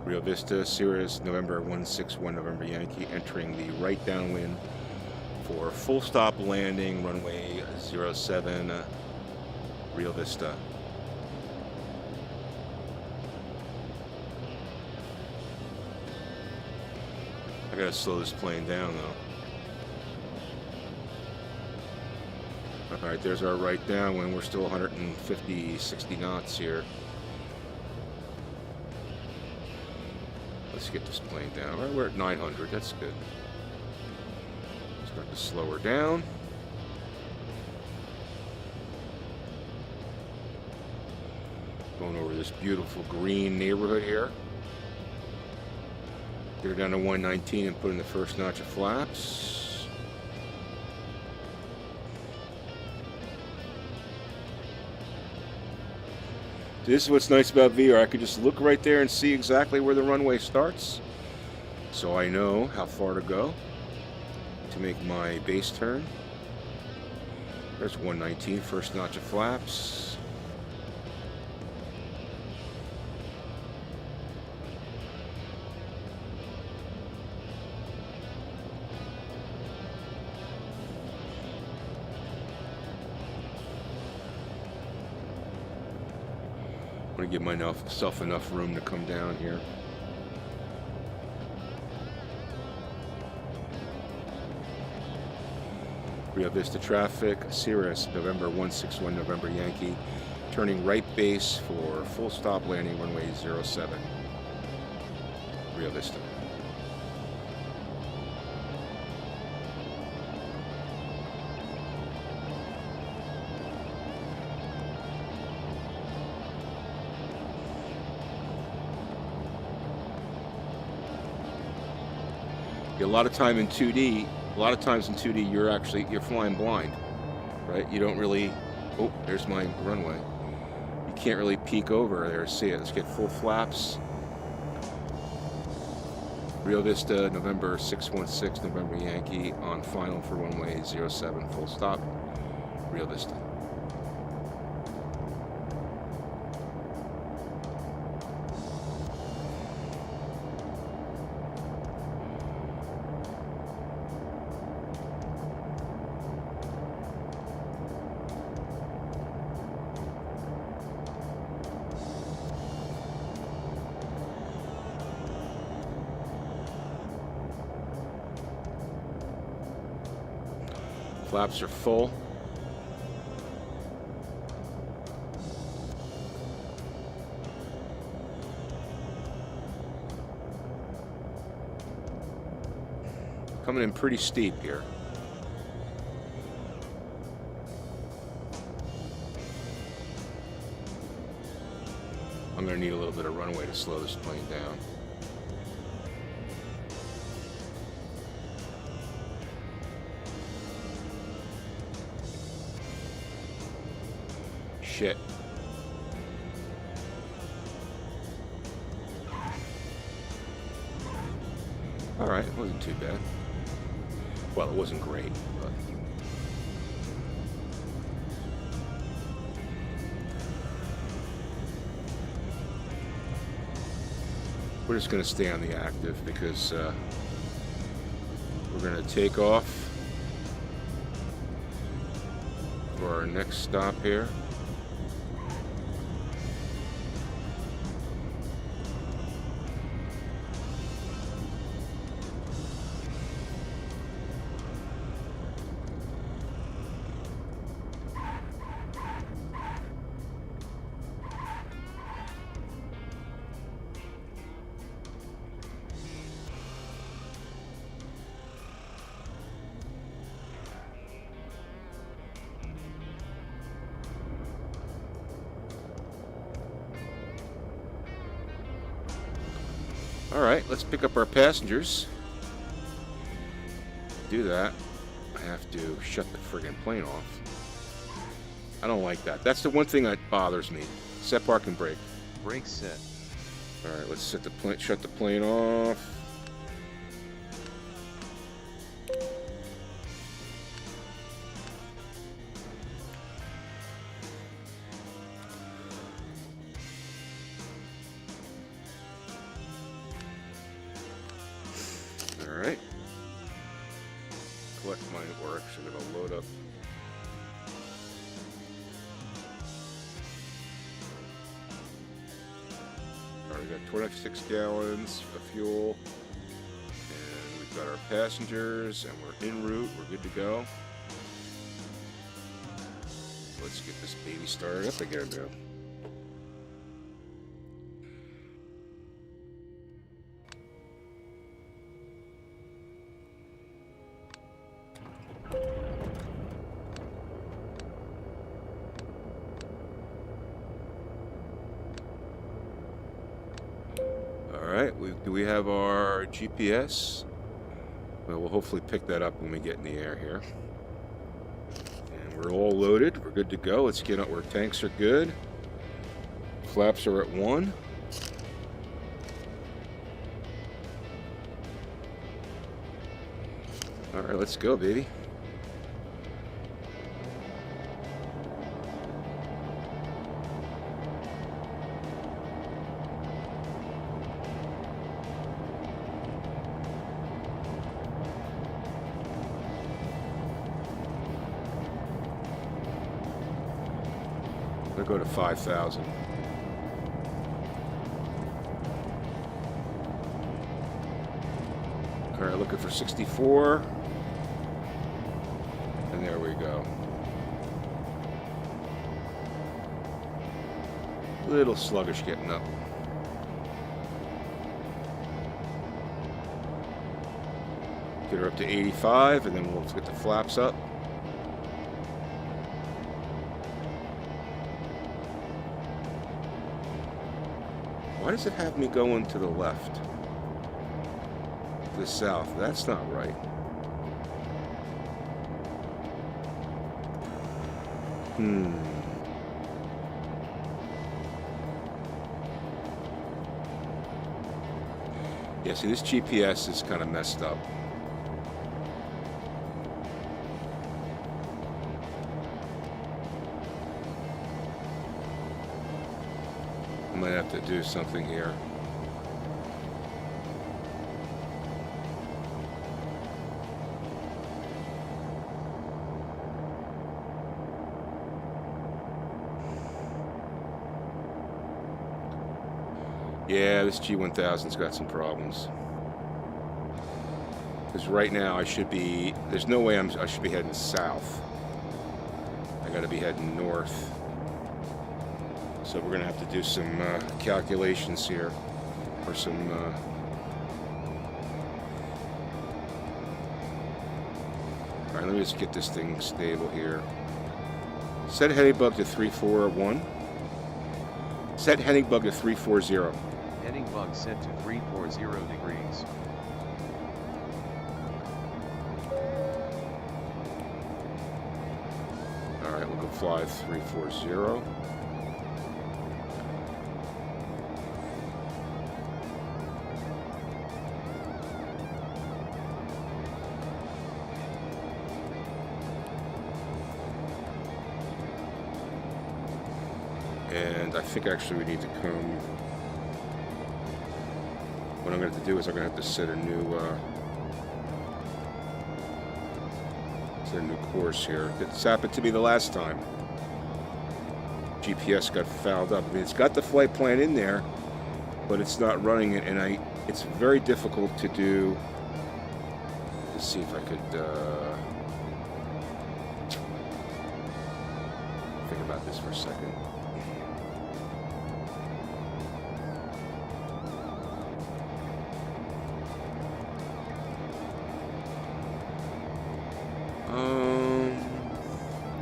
Rio Vista, Cirrus, November 161, November Yankee, entering the right downwind for full stop landing, runway 07, Rio Vista. I gotta slow this plane down though. All right, there's our right downwind. We're still 150, 60 knots here. Let's get this plane down. All right, we're at 900. That's good. Start to slow her down. Going over this beautiful green neighborhood here. Get her down to 119 and put in the first notch of flaps. This is what's nice about VR. I could just look right there and see exactly where the runway starts. So I know how far to go to make my base turn. There's 119, first notch of flaps. I'm going to give myself enough room to come down here. Rio Vista traffic, Cirrus, November 161, November Yankee, turning right base for full stop landing, runway 07, Rio Vista. A lot of times in 2D, you're flying blind, right? You don't really. Oh, there's my runway. You can't really peek over there. See it. Let's get full flaps. Rio Vista, November 616, November Yankee on final for runway 07, full stop. Rio Vista. Flaps are full. Coming in pretty steep here. I'm going to need a little bit of runway to slow this plane down. Shit. Alright, it wasn't too bad. Well, it wasn't great, but... we're just going to stay on the active because we're going to take off for our next stop here. Alright, let's pick up our passengers. To do that, I have to shut the friggin' plane off. I don't like that. That's the one thing that bothers me. Set, park, and brake. Brake set. Alright, let's set the plane, shut the plane off. Alright. Collect my, or actually I'm gonna load up. Alright, we got 26 gallons of fuel. And we've got our passengers, and we're en route. We're good to go. Let's get this baby started up again now. Alright, do we have our GPS? Well, we'll hopefully pick that up when we get in the air here. And we're all loaded. We're good to go. Let's get up. Our tanks are good. Flaps are at 1. Alright, let's go, baby. They'll go to 5,000. All right, looking for 64. And there we go. A little sluggish getting up. Get her up to 85, and then we'll get the flaps up. Why does it have me going to the left? To the south? That's not right. Yeah, see, this GPS is kind of messed up. I might have to do something here. Yeah, this G1000's got some problems. Because right now I should be, there's no way I should be heading south. I gotta be heading north. So we're gonna have to do some calculations here, or some all right, let me just get this thing stable here. Set heading bug to 341. Set heading bug to 340. Heading bug set to 340 degrees. Alright, we'll go fly 340. And I think actually we need to come. What I'm going to have to do is I'm going to have to set a new course here. It's happened to me the last time. GPS got fouled up. I mean, it's got the flight plan in there, but it's not running it, and it's very difficult to do. Let's see if I could think about this for a second.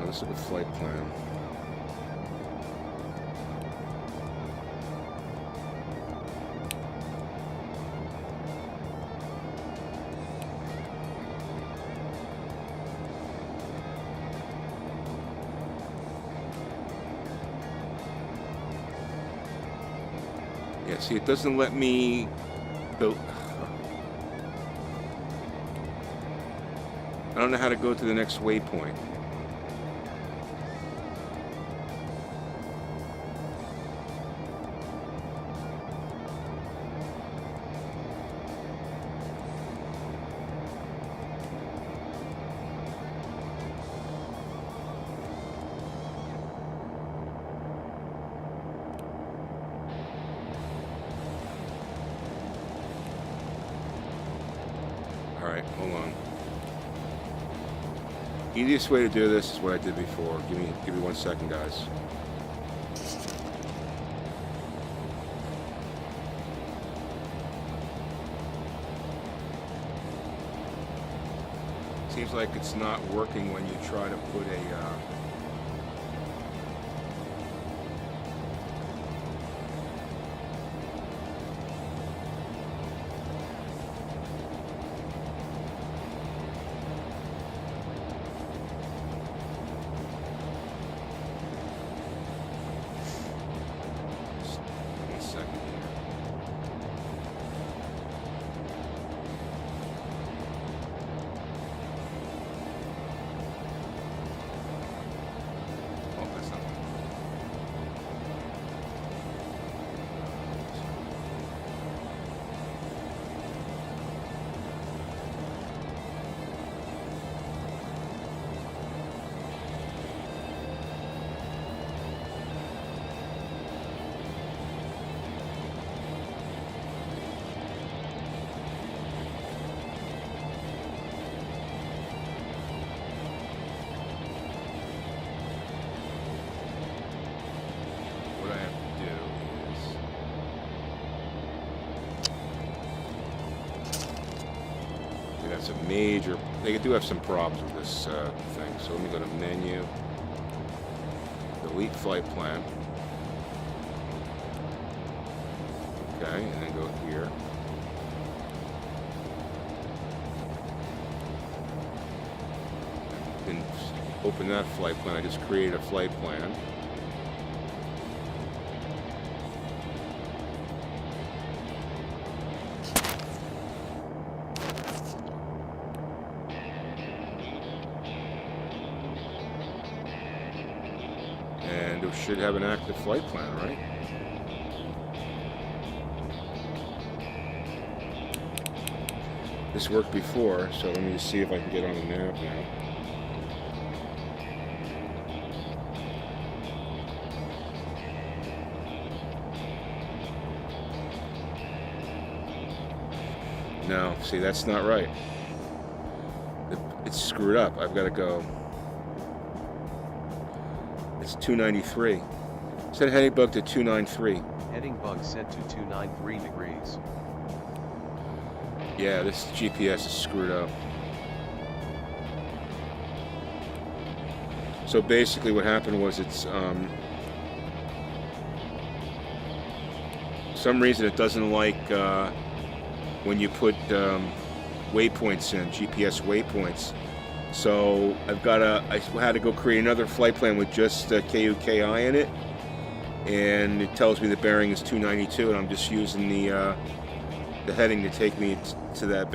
Let's look at flight plan. Yeah, see, it doesn't let me build. I don't know how to go to the next waypoint. Alright, hold on. Easiest way to do this is what I did before. Give me 1 second, guys. Seems like it's not working when you try to put a some major, they do have some problems with this thing. So let me go to menu, delete flight plan. Okay, and then go here. And open that flight plan. I just created a flight plan. And it should have an active flight plan, right? This worked before, so let me just see if I can get on the nav now. No, see, that's not right. It's screwed up. I've got to go. It's 293. Set heading bug to 293. Heading bug set to 293 degrees. Yeah, this GPS is screwed up. So basically what happened was it's some reason it doesn't like when you put waypoints in, GPS waypoints. So I had to go create another flight plan with just KUKI in it, and it tells me the bearing is 292, and I'm just using the heading to take me to that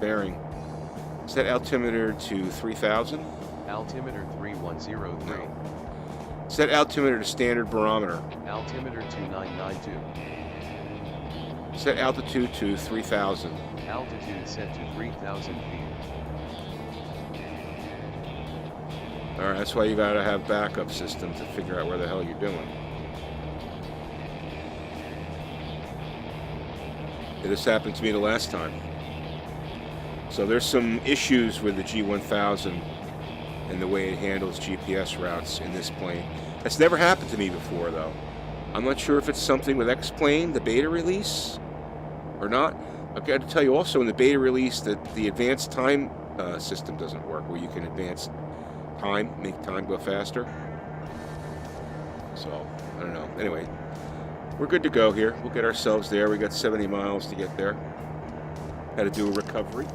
bearing. Set altimeter to 3000. Altimeter 3103. No. Set altimeter to standard barometer. Altimeter 2992. Set altitude to 3000. Altitude set to 3000 feet. Alright, that's why you gotta have backup systems to figure out where the hell you're doing. This happened to me the last time. So there's some issues with the G1000 and the way it handles GPS routes in this plane. That's never happened to me before, though. I'm not sure if it's something with X-Plane, the beta release, or not. I've got to tell you also in the beta release that the advanced time system doesn't work, where you can advance time, make time go faster. So, I don't know. Anyway, we're good to go here. We'll get ourselves there. We got 70 miles to get there. Had to do a recovery.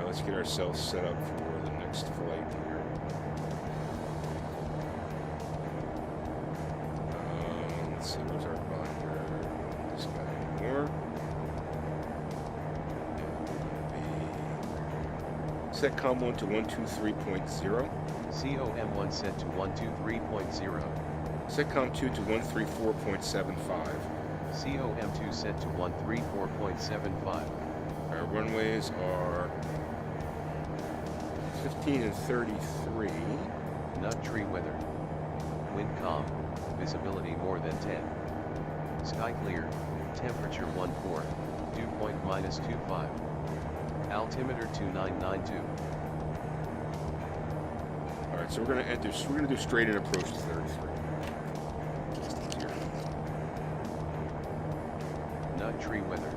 Let's get ourselves set up for the next flight here. Let's see, where's our binder? This guy more. Set COM1 to 123.0. COM1 set to 123.0. Set COM2 to 134.75. COM2 set to 134.75. Our runways are 15 and 33. Nut tree weather. Wind calm. Visibility more than 10. Sky clear. Temperature 14. Dew point -25. Altimeter 2992. All right, so we're gonna enter. So we're gonna do straight in approach to 33. Nut tree weather.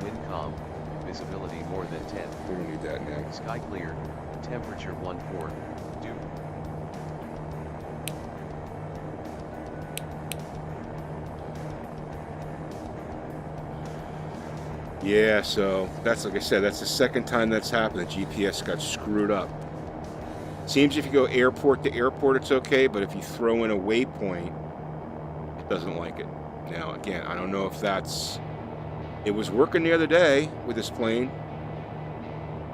Wind calm. Visibility more than 10. We don't need that now. Sky clear. Temperature 14. Dew. Yeah, so that's like I said, that's the second time that's happened. The GPS got screwed up. Seems if you go airport to airport, it's okay, but if you throw in a waypoint, it doesn't like it. Now, again, I don't know if that's... It was working the other day with this plane.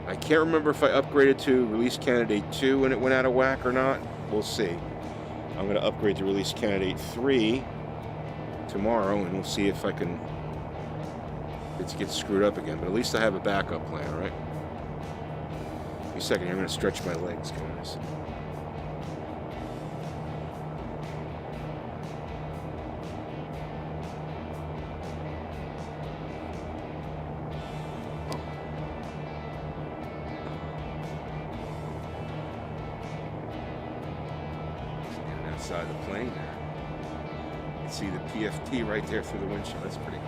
I can't remember if I upgraded to release candidate 2 when it went out of whack or not. We'll see. I'm going to upgrade to release candidate 3 tomorrow, and we'll see if I can... It gets screwed up again, but at least I have a backup plan, right? Give me a second here, I'm going to stretch my legs, guys. Getting outside the plane there. You can see the PFT right there through the windshield. That's pretty cool.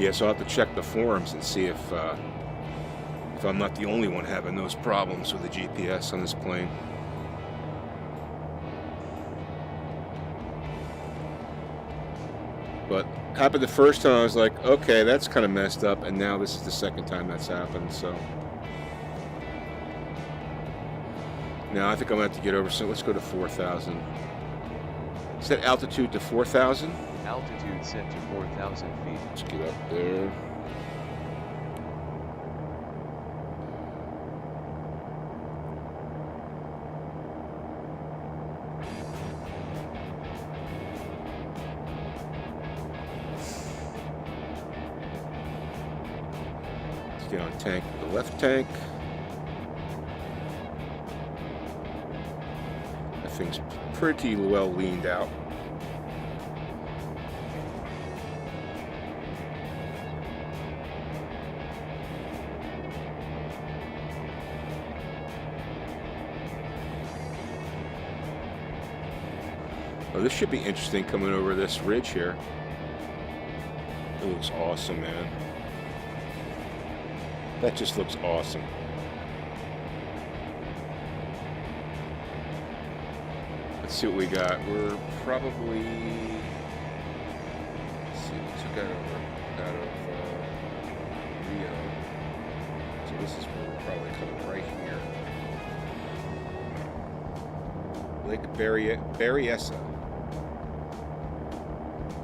Yeah, so I'll have to check the forums and see if I'm not the only one having those problems with the GPS on this plane. But happened the first time, I was like, okay, that's kind of messed up, and now this is the second time that's happened, so. Now I think I'm going to have to get over, so let's go to 4,000. Set altitude to 4,000? Altitude set to 4,000 feet. Let's get up there. Get on tank, the left tank. That thing's pretty well leaned out. Oh, this should be interesting coming over this ridge here. It looks awesome, man. That just looks awesome. Let's see what we got. We're probably, let's see, we took out of Rio. So this is where we're probably coming right here. Lake Berryessa.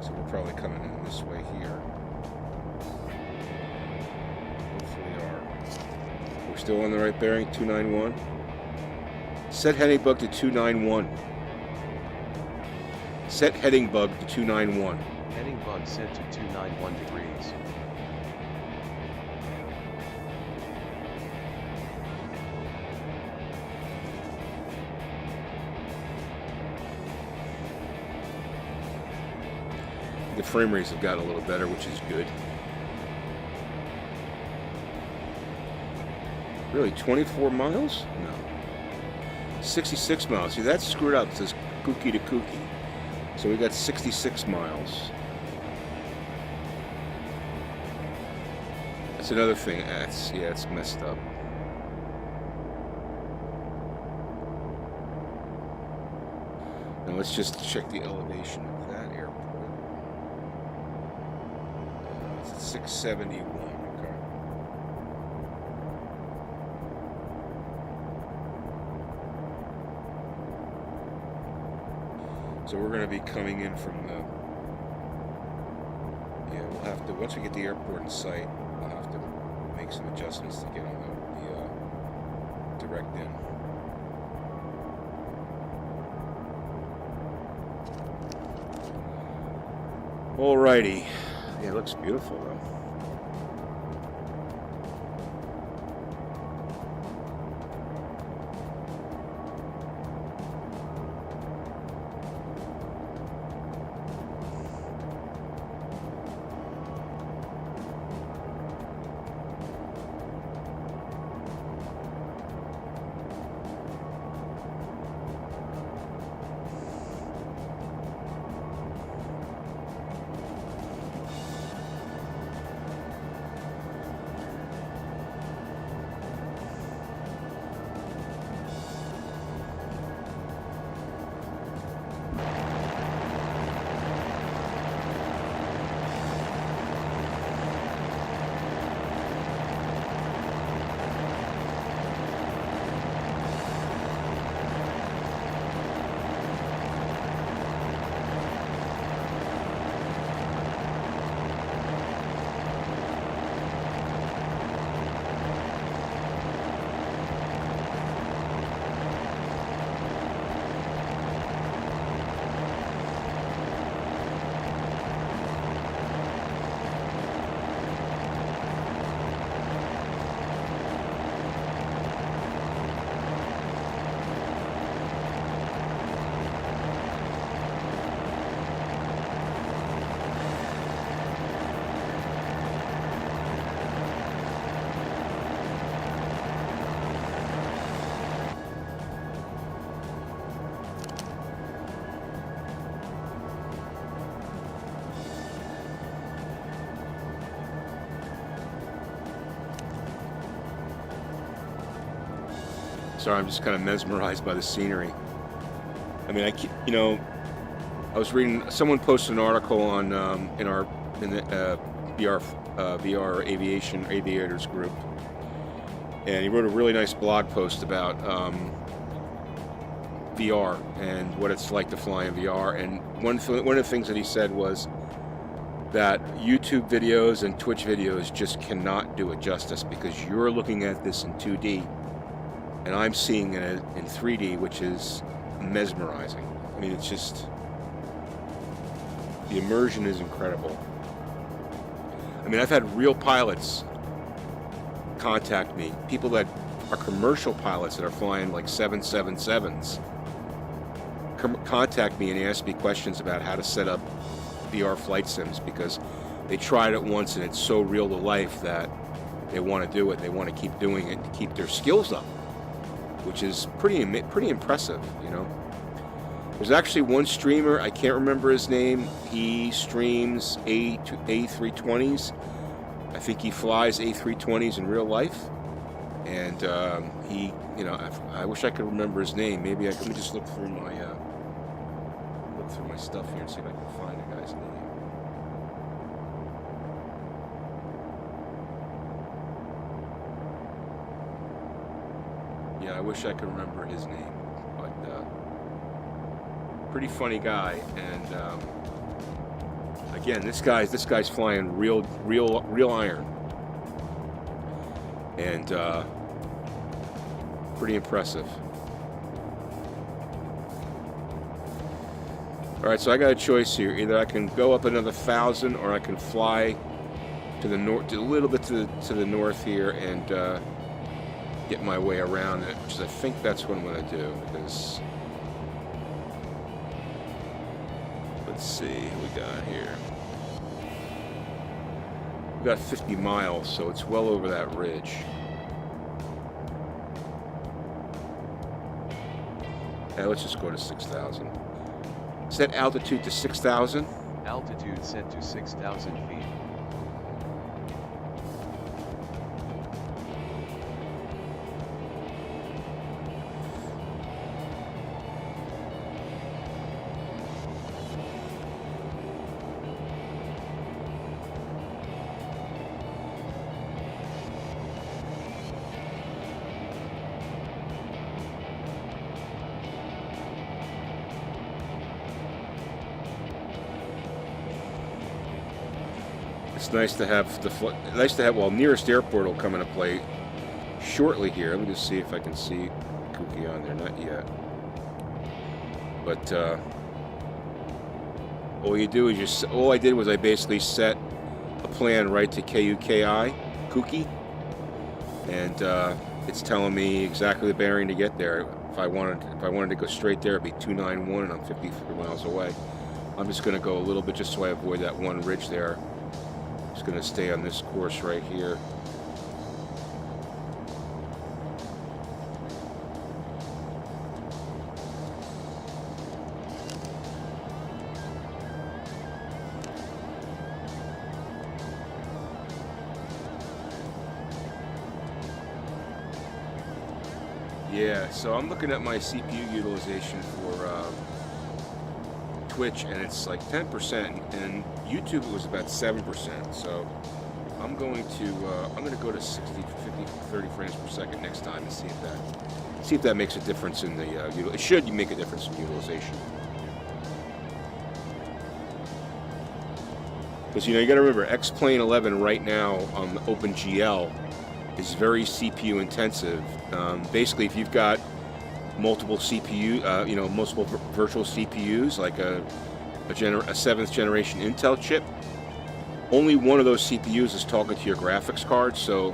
So we're probably coming in this way here. Still on the right bearing, 291. Set heading bug to 291. Set heading bug to 291. Heading bug set to 291 degrees. The frame rates have gotten a little better, which is good. Really, 24 miles? No. 66 miles. See, that's screwed up. It says KUKI to KUKI. So we got 66 miles. That's another thing. Yeah, it's messed up. Now let's just check the elevation of that airport. It's at 671. So we're going to be coming in from the, yeah, we'll have to, once we get the airport in sight, I'll have to make some adjustments to get on the direct in. Alrighty. Yeah, it looks beautiful though. Sorry, I'm just kind of mesmerized by the scenery. I mean, I was reading, someone posted an article on in the VR aviators group, and he wrote a really nice blog post about VR and what it's like to fly in VR. And one of the things that he said was that YouTube videos and Twitch videos just cannot do it justice, because you're looking at this in 2D and I'm seeing it in 3D, which is mesmerizing. I mean, it's just, the immersion is incredible. I mean, I've had real pilots contact me, people that are commercial pilots that are flying like 777s, contact me and ask me questions about how to set up VR flight sims, because they tried it once and it's so real to life that they want to do it. They want to keep doing it to keep their skills up, which is pretty impressive, you know. There's actually one streamer, I can't remember his name. He streams A320s. I think he flies A320s in real life, and he, you know, I wish I could remember his name. Maybe let me just look through my stuff here and see if I can find the guy's name. Yeah, I wish I could remember his name, but pretty funny guy. And again, this guy's flying real iron, and pretty impressive. All right, so I got a choice here. Either I can go up another 1,000, or I can fly to the north, a little bit to the north here, and get my way around it, which is, I think that's what I'm going to do. Because let's see what we got here. We got 50 miles, so it's well over that ridge. Yeah, let's just go to 6,000. Set altitude to 6,000. Altitude set to 6,000 feet. It's nice to have well, nearest airport will come into play shortly here. Let me just see if I can see KUKI on there. Not yet. But all I did was I basically set a plan right to KUKI, and it's telling me exactly the bearing to get there. If I wanted to go straight there, it'd be 291, and I'm 53 miles away. I'm just going to go a little bit just so I avoid that one ridge there. Just going to stay on this course right here. Yeah, so I'm looking at my CPU utilization for Twitch, and it's like 10%, and YouTube it was about 7%. So I'm going to go to 60, 50, 30 frames per second next time and see if that makes a difference in the it should make a difference in utilization. Because you got to remember, X-Plane 11 right now on the OpenGL is very CPU intensive. Basically, if you've got multiple CPU, multiple virtual CPUs, like a 7th generation Intel chip, only one of those CPUs is talking to your graphics card. So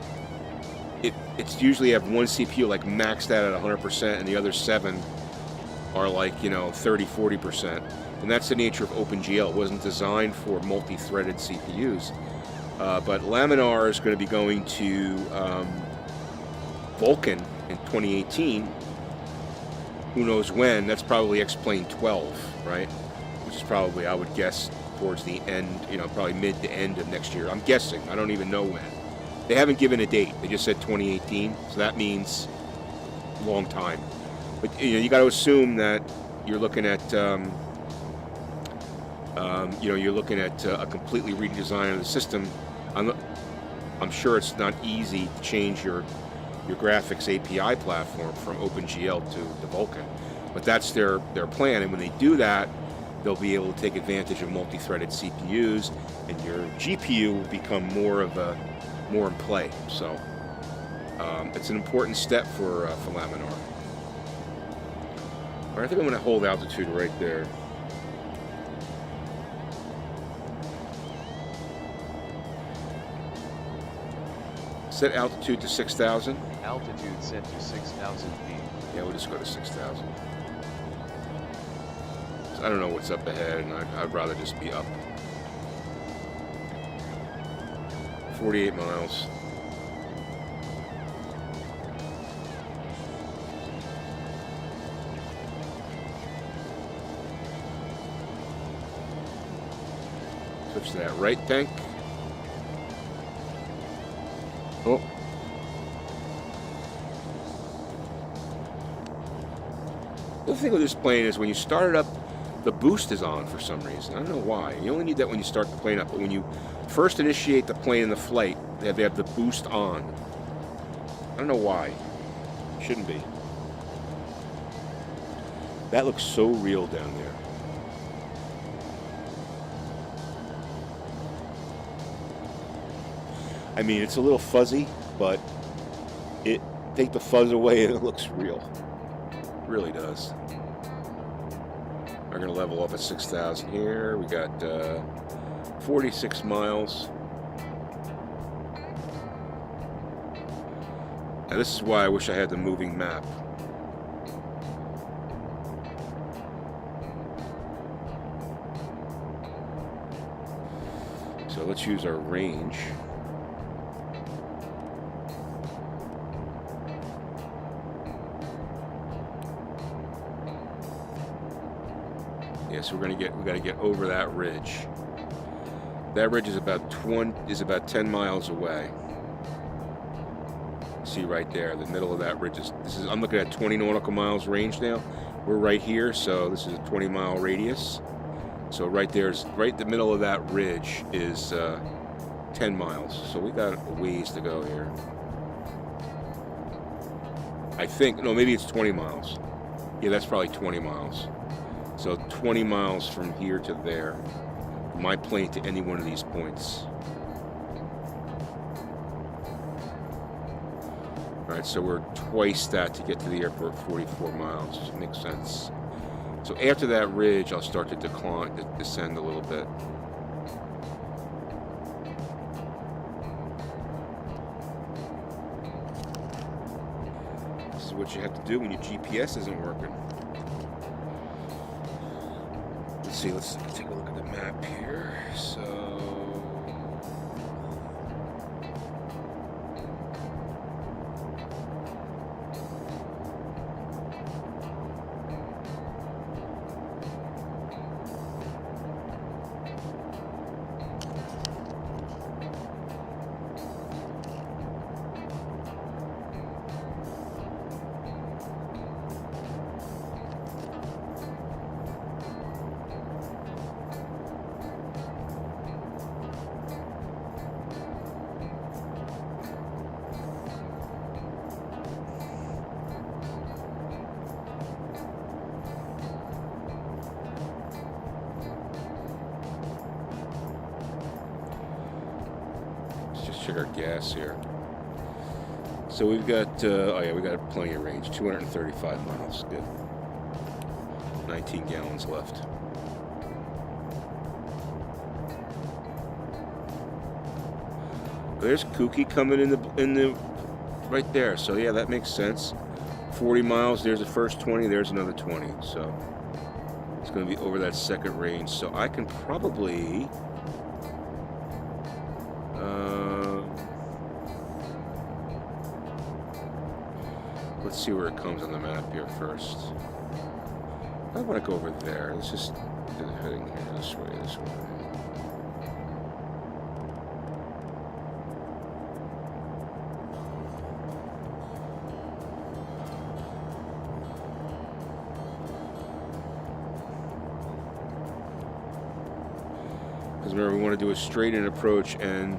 it's usually have one CPU like maxed out at 100%, and the other 7 are like 30, 40%. And that's the nature of OpenGL. It wasn't designed for multi-threaded CPUs. But Laminar is going to be going to Vulkan in 2018. Who knows when? That's probably X-Plane 12, right? Which is probably, I would guess, towards the end, probably mid to end of next year. I'm guessing. I don't even know when. They haven't given a date. They just said 2018. So that means long time. But you got to assume that you're looking at you're looking at a completely redesign of the system. I'm sure it's not easy to change your graphics API platform from OpenGL to Vulkan, but that's their plan. And when they do that, they'll be able to take advantage of multi-threaded CPUs, and your GPU will become more in play. So it's an important step for Laminar. All right, I think I'm going to hold altitude right there. Set altitude to 6,000. Altitude set to 6,000 feet. Yeah, we'll just go to 6,000. I don't know what's up ahead, and I'd rather just be up. 48 miles. Switch to that right tank. Oh. The other thing with this plane is when you start it up, the boost is on for some reason. I don't know why. You only need that when you start the plane up, but when you first initiate the plane in the flight, they have the boost on. I don't know why. Shouldn't be. That looks so real down there. I mean, it's a little fuzzy, but take the fuzz away and it looks real. It really does. We're going to level off at 6,000 here. We got 46 miles. Now this is why I wish I had the moving map. So let's use our range. So we got to get over that ridge. That ridge is about 10 miles away. See right there, the middle of that ridge I'm looking at 20 nautical miles range now. We're right here, so this is a 20-mile radius. So right the middle of that ridge is 10 miles. So we got a ways to go here. I think, no, maybe it's 20 miles. Yeah, that's probably 20 miles. So 20 miles from here to there, from my plane to any one of these points. All right, so we're twice that to get to the airport, 44 miles. Makes sense. So after that ridge, I'll start to descend a little bit. This is what you have to do when your GPS isn't working. Let's take a look at the map here. So check our gas here. So we've got, we got plenty of range, 235 miles, good. 19 gallons left. There's KUKI coming in the right there. So yeah, that makes sense. 40 miles, there's the first 20, there's another 20. So it's going to be over that second range. So I can probably let's see where it comes on the map here first. I want to go over there. Let's just do the heading here this way, this way. remember, we want to do a straight-in approach, and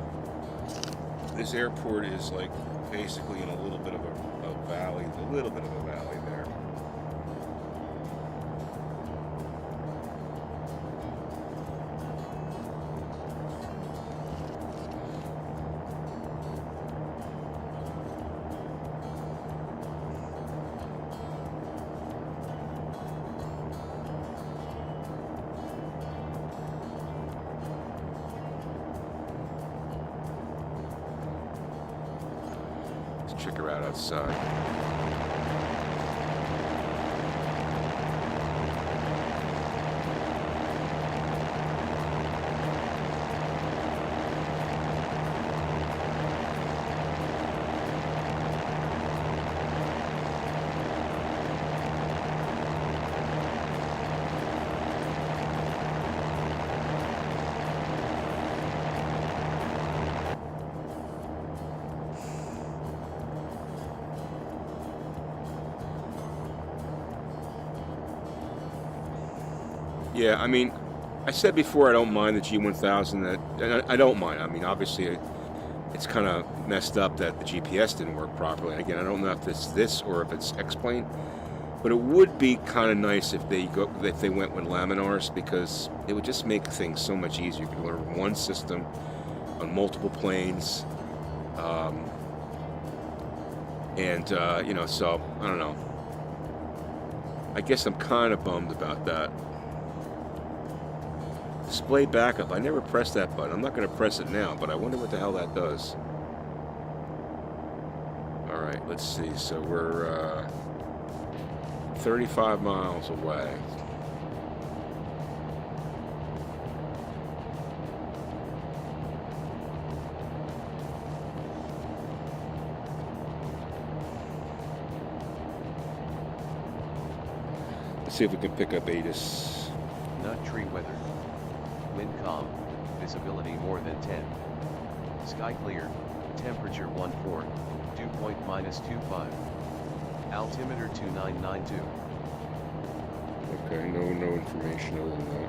this airport is like basically in a little bit of a valley, a little bit of a valley there. Check her out outside. Yeah, I mean, I said before I don't mind the G1000. I don't mind. I mean, obviously, it's kind of messed up that the GPS didn't work properly. And again, I don't know if it's this or if it's X-Plane, but it would be kind of nice if they went with laminars, because it would just make things so much easier. You could learn one system on multiple planes, you know. So I don't know. I guess I'm kind of bummed about that. Display backup. I never pressed that button. I'm not going to press it now, but I wonder what the hell that does. Alright, let's see. So we're 35 miles away. Let's see if we can pick up ATIS. Nut tree weather. Wind calm, visibility more than 10. Sky clear, temperature 14, dew point -25. Altimeter 2992. Okay, no information other than that.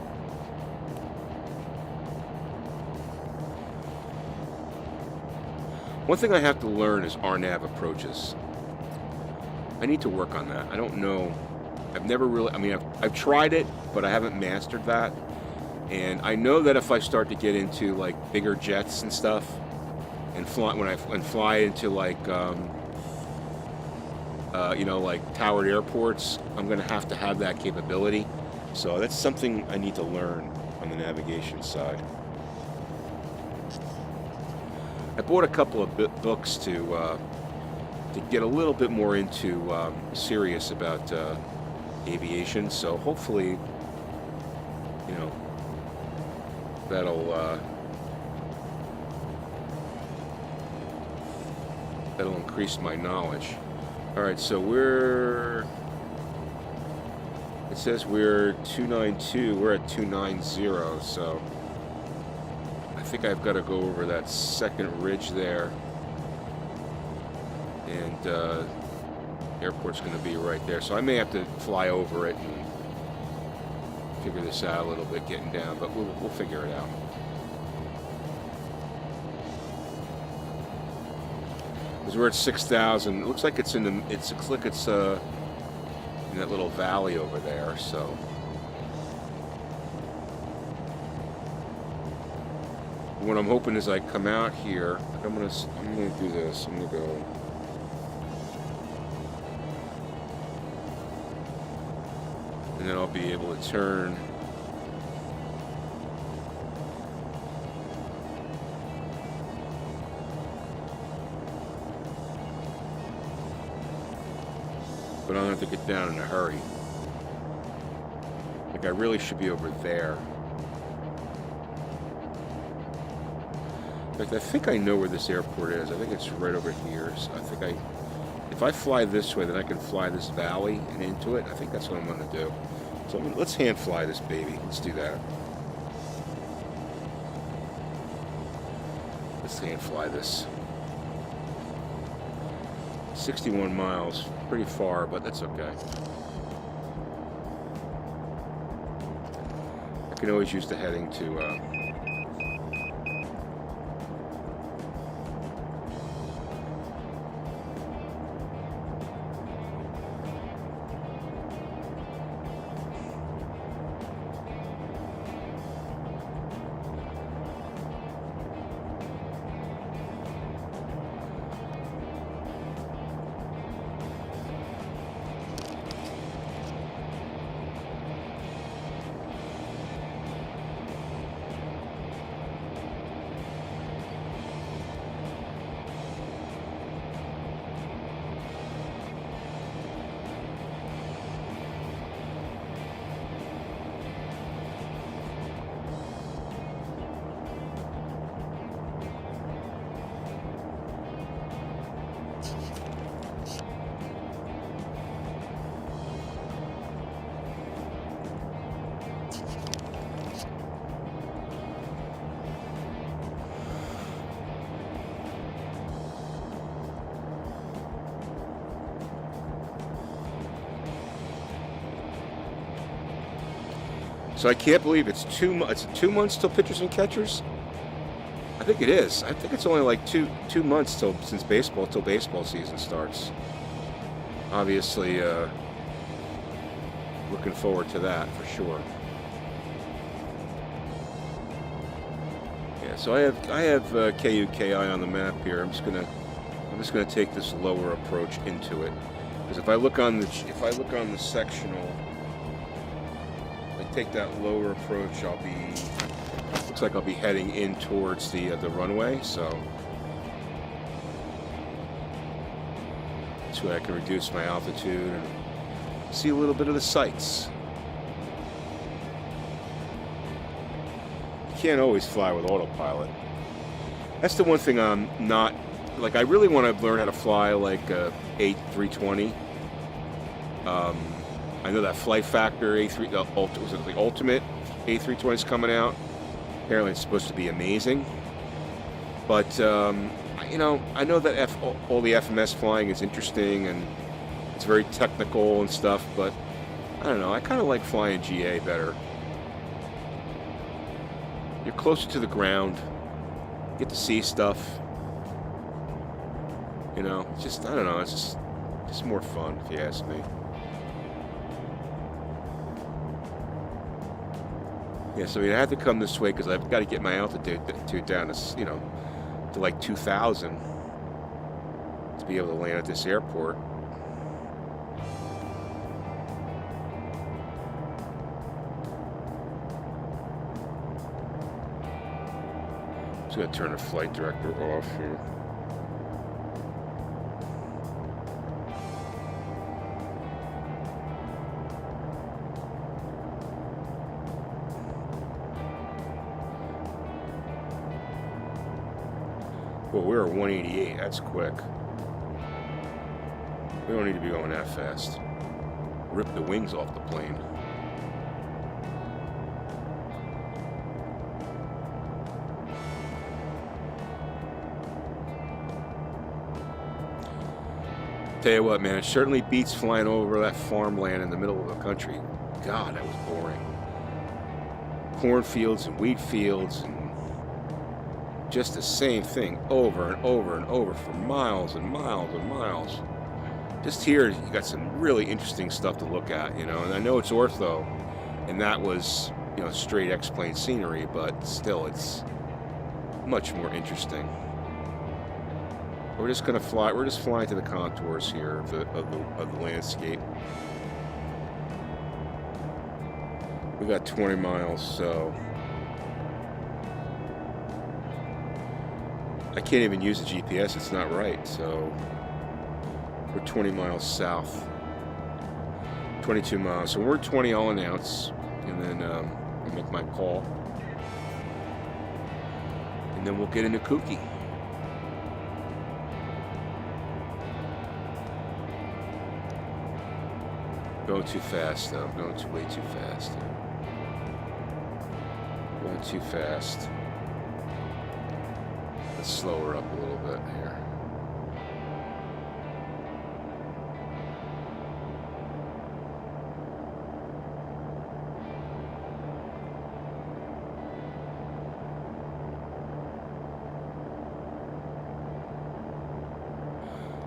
One thing I have to learn is RNAV approaches. I need to work on that. I don't know. I've never really, I mean, I've tried it, but I haven't mastered that. And I know that if I start to get into like bigger jets and stuff, and fly into like you know, like towered airports, I'm gonna have to have that capability. So that's something I need to learn on the navigation side. I bought a couple of books to get a little bit more into serious about aviation. So hopefully, you know, that'll increase my knowledge. All right, so it says we're 292, we're at 290, so I think I've got to go over that second ridge there, and airport's going to be right there, so I may have to fly over it and figure this out a little bit getting down, but we'll figure it out. Because we're at 6,000. It looks like it's in that little valley over there. So what I'm hoping is I come out here. I'm gonna do this. I'm gonna go. And then I'll be able to turn. But I don't have to get down in a hurry. Like, I really should be over there. In fact, I think I know where this airport is. I think it's right over here. So I think if I fly this way, then I can fly this valley and into it. I think that's what I'm going to do. So let's hand fly this baby. Let's do that. Let's hand fly this. 61 miles, pretty far, but that's okay. I can always use the heading to So I can't believe it's 2 months till pitchers and catchers. I think it is. I think it's only like two months till baseball season starts. Obviously, looking forward to that for sure. Yeah, so I have KUKI on the map here. I'm just gonna take this lower approach into it, because if I look on the sectional, I take that lower approach, looks like I'll be heading in towards the runway. So this way I can reduce my altitude and see a little bit of the sights. You can't always fly with autopilot. That's the one thing I'm not, like, I really want to learn how to fly like a A320. I know that Flight Factor was it the Ultimate A320 is coming out. Apparently it's supposed to be amazing. But, you know, I know that all the FMS flying is interesting and it's very technical and stuff, but I don't know, I kind of like flying GA better. You're closer to the ground, you get to see stuff. You know, it's just, I don't know, it's just more fun, if you ask me. Yeah, so I had to come this way because I've got to get my altitude down to, you know, to like 2,000 to be able to land at this airport. I'm just going to turn the flight director off here. Well, we're at 188. That's quick. We don't need to be going that fast. Rip the wings off the plane. Tell you what, man, it certainly beats flying over that farmland in the middle of the country. God, that was boring. Cornfields and wheat fields and just the same thing over and over and over for miles and miles and miles. Just here, you got some really interesting stuff to look at, you know. And I know it's ortho, and that was, you know, straight X-plane scenery, but still, it's much more interesting. We're just gonna fly. We're just flying to the contours here of the landscape. We got 20 miles, so I can't even use the GPS. It's not right. So we're 20 miles south. 22 miles. So we're 20. I'll announce, and then I'll make my call, and then we'll get into KUKI. Going too fast, though. Going way too fast. Going too fast. Let's slow her up a little bit here.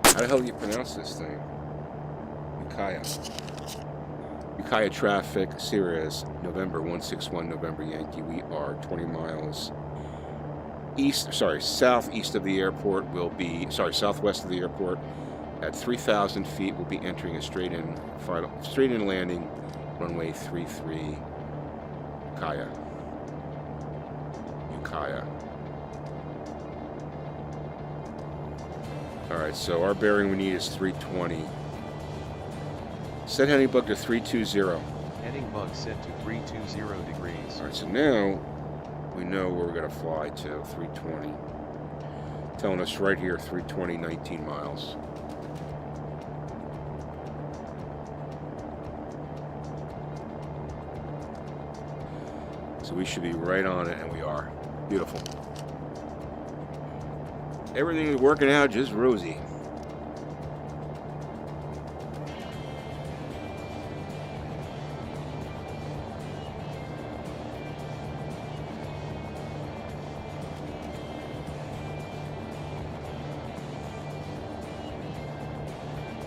How the hell do you pronounce this thing? KUKI traffic, Cirrus, November 161, November Yankee. We are 20 miles southeast of the airport. Southwest of the airport. At 3,000 feet, we'll be entering a straight-in landing, runway 33, KUKI. All right, so our bearing we need is 320. Set heading bug to 320. Heading bug set to 320 degrees. All right, so now we know where we're going to fly to, 320. Telling us right here, 320, 19 miles. So we should be right on it, and we are. Beautiful. Everything is working out just rosy.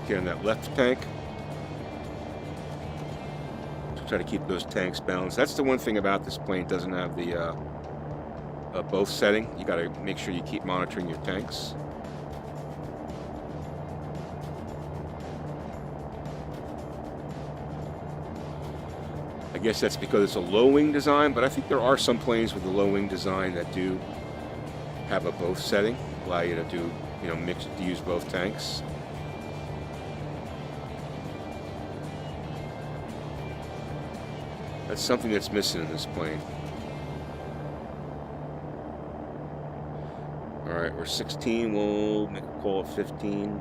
Okay, on that left tank, try to keep those tanks balanced. That's the one thing about this plane, it doesn't have the both setting. You got to make sure you keep monitoring your tanks. I guess that's because it's a low wing design, but I think there are some planes with a low wing design that do have a both setting, allow you to do, you know, to use both tanks. That's something that's missing in this plane. All right, we're 16. We'll make a call at 15.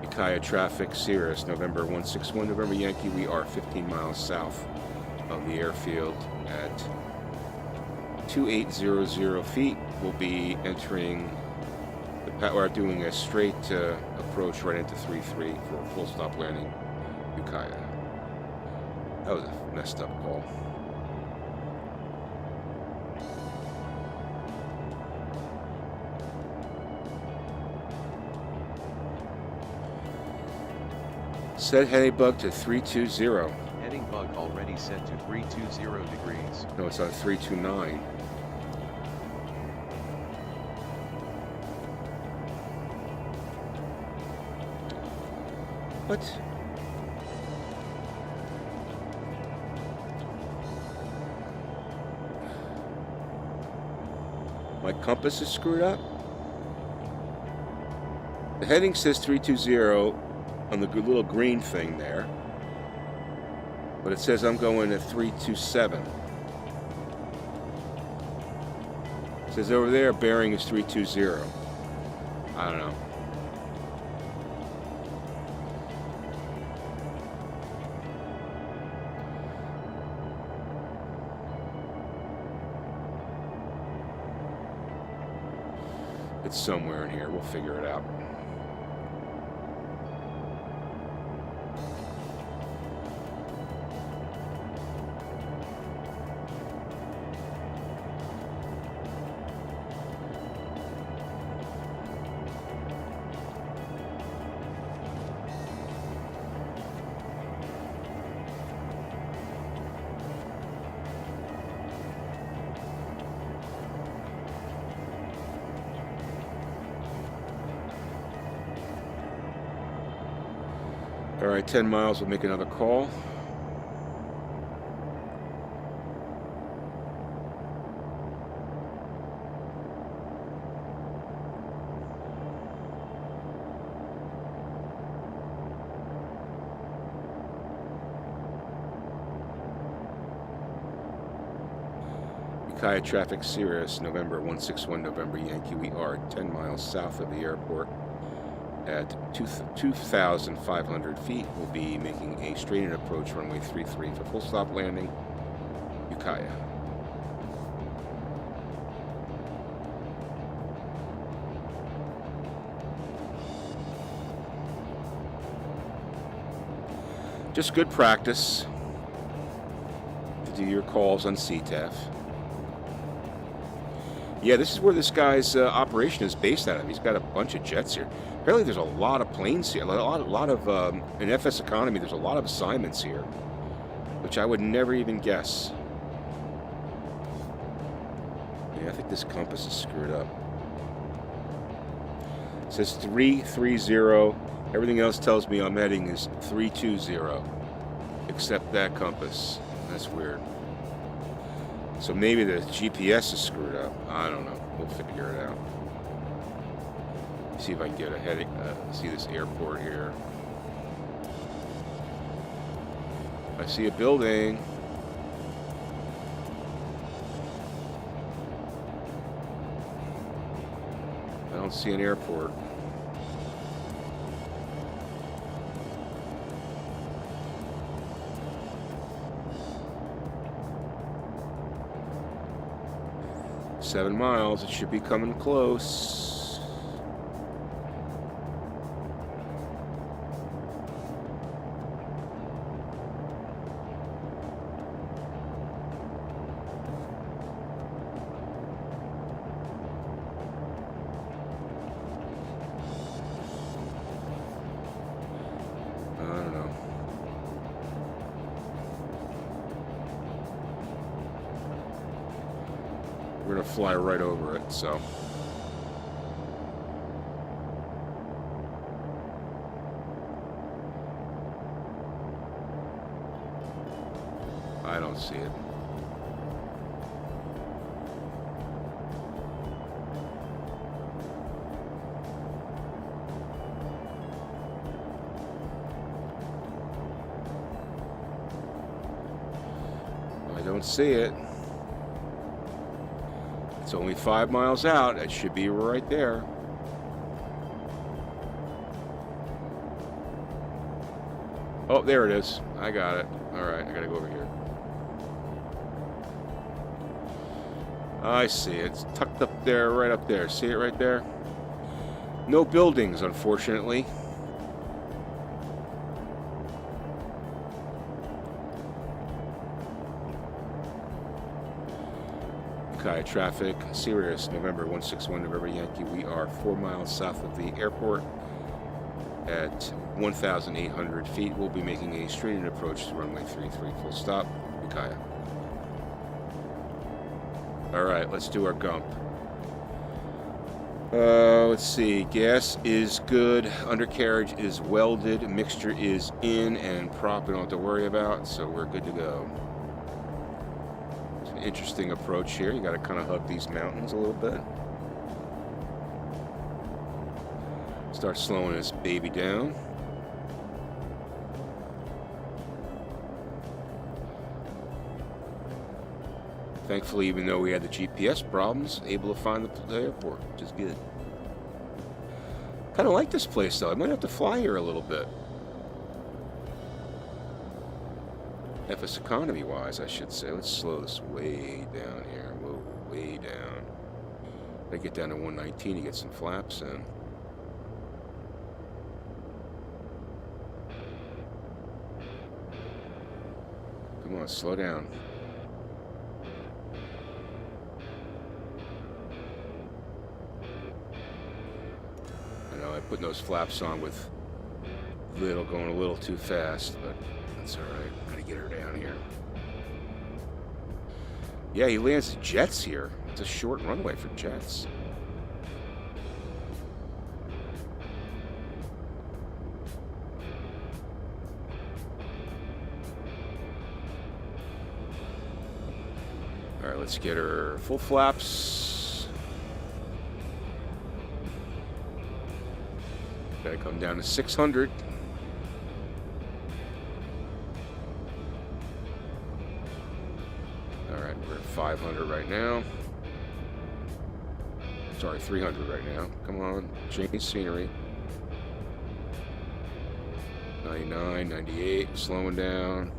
KUKI traffic, Cirrus, November 161, November Yankee. We are 15 miles south of the airfield at 2800 feet. We'll be entering we're doing a straight approach right into 3-3 for a full stop landing, KUKI. That was a messed up call. Set heading bug to 320. Heading bug already set to 320 degrees. No, it's on 329. What? My compass is screwed up? The heading says 320 on the little green thing there, but it says I'm going at 327. It says over there bearing is 320. I don't know. It's somewhere in here. We'll figure it out. All right, 10 miles, we'll make another call. KUKI traffic, Cirrus, November 161, November Yankee. We are 10 miles south of the airport. At 2,500 feet, we'll be making a straight-in approach runway 33 for full stop landing, KUKI. Just good practice to do your calls on CTAF. Yeah, this is where this guy's operation is based out of. He's got a bunch of jets here. Apparently there's a lot of planes here, a lot of in FSEconomy, there's a lot of assignments here, which I would never even guess. Yeah, I think this compass is screwed up. It says 330. Everything else tells me I'm heading is 320, except that compass. That's weird. So maybe the GPS is screwed up. I don't know. We'll figure it out. See if I can get a heading. See this airport here. I see a building. I don't see an airport. Seven miles. It should be coming close. We're gonna fly right over it, so. I don't see it. I don't see it. It's only 5 miles out. It should be right there. Oh, there it is. I got it. All right, I gotta go over here. I see it. It's tucked up there, right up there. See it right there? No buildings, unfortunately. KUKI traffic, Cirrus, November 161, November Yankee. We are 4 miles south of the airport at 1,800 feet. We'll be making a straight-in approach to runway 33, full stop, KUKI. All right, let's do our gump. Let's see. Gas is good. Undercarriage is welded. Mixture is in, and prop we don't have to worry about, so we're good to go. It's an interesting approach here. You got to kind of hug these mountains a little bit. Start slowing this baby down. Thankfully, even though we had the GPS problems, able to find the airport, which is good. Kind of like this place, though. I might have to fly here a little bit. FSEconomy wise, I should say. Let's slow this way down here. Whoa, way down. I get down to 119 to get some flaps in. Come on, slow down. Putting those flaps on with going a little too fast, but that's all right. Gotta get her down here. Yeah, he lands jets here. It's a short runway for jets. All right, let's get her full flaps. Gotta come down to 600. All right, we're at 500 right now. Sorry, 300 right now. Come on, change scenery. 99, 98, slowing down.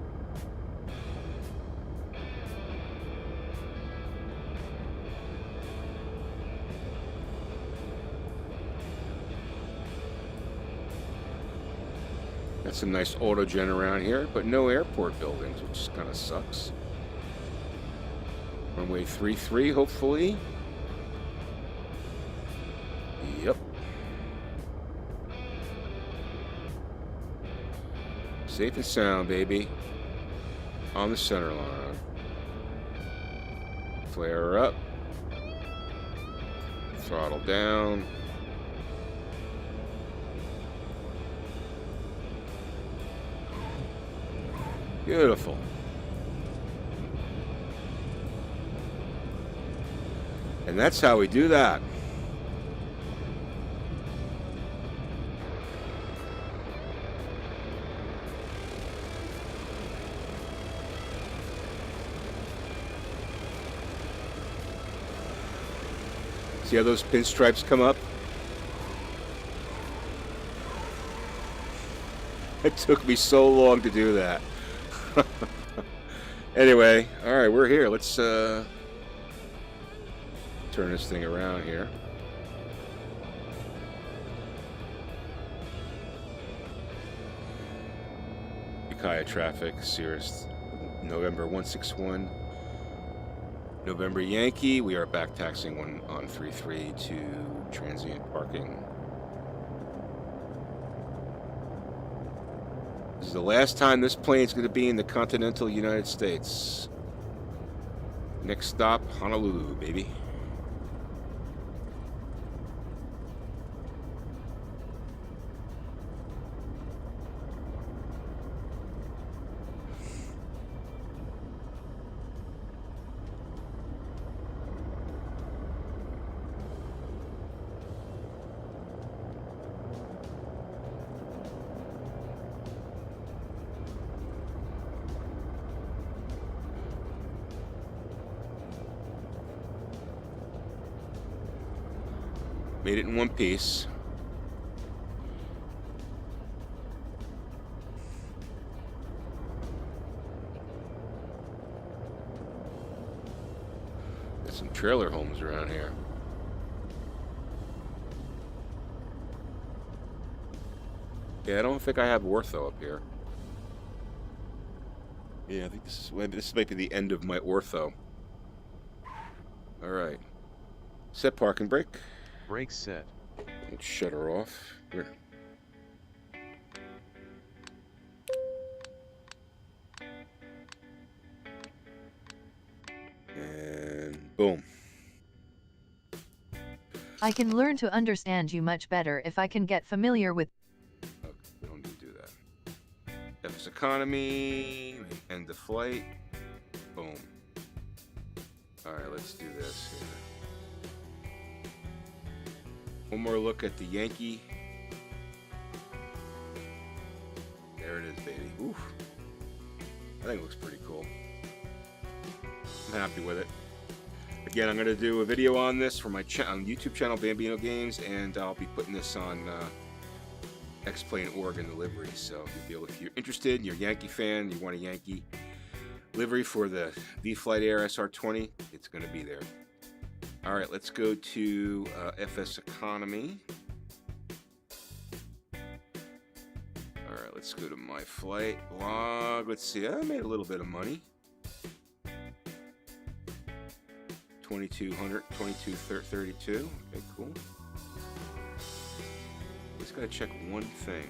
Got some nice auto gen around here, but no airport buildings, which kind of sucks. Runway 33, hopefully. Yep. Safe and sound, baby. On the center line. Flare up. Throttle down. Beautiful. And that's how we do that. See how those pinstripes come up? It took me so long to do that. Anyway, all right, we're here. Let's turn this thing around here. KUKI traffic, Cirrus, November 161. November Yankee, we are back taxiing on 33 to transient parking. This is the last time this plane is going to be in the continental United States. Next stop, Honolulu, baby. Made it in one piece. There's some trailer homes around here. Yeah, I don't think I have ortho up here. Yeah, I think this might be the end of my ortho. All right. Set parking brake. Brakes set. Let's shut her off. Here. And boom. I can learn to understand you much better if I can get familiar with. Okay, we don't need to do that. FSEconomy, end of flight. Boom. All right, let's do this here. One more look at the Yankee. There it is, baby. Oof. I think it looks pretty cool. I'm happy with it. Again, I'm going to do a video on this for my YouTube channel, Bambino Games, and I'll be putting this on X-Plane Oregon Livery. So if you're interested, you're a Yankee fan, you want a Yankee livery for the V-Flight Air SR20, it's going to be there. All right, let's go to FSEconomy. All right, let's go to my flight log. Let's see, I made a little bit of money. 2,200, 2232. Okay, cool. Just gotta check one thing.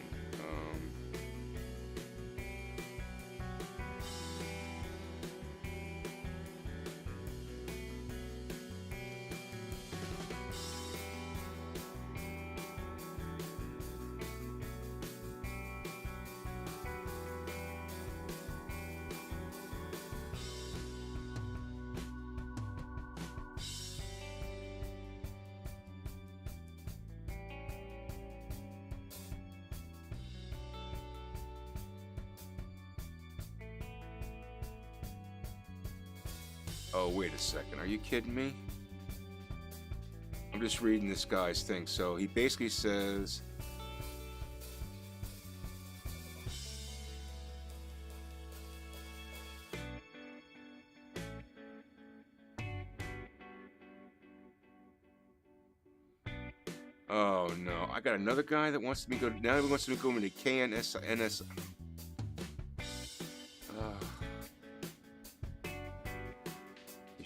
Oh, wait a second. Are you kidding me? I'm just reading this guy's thing. So he basically says, oh no, I got another guy that wants me to go, now he wants me to go into KNS.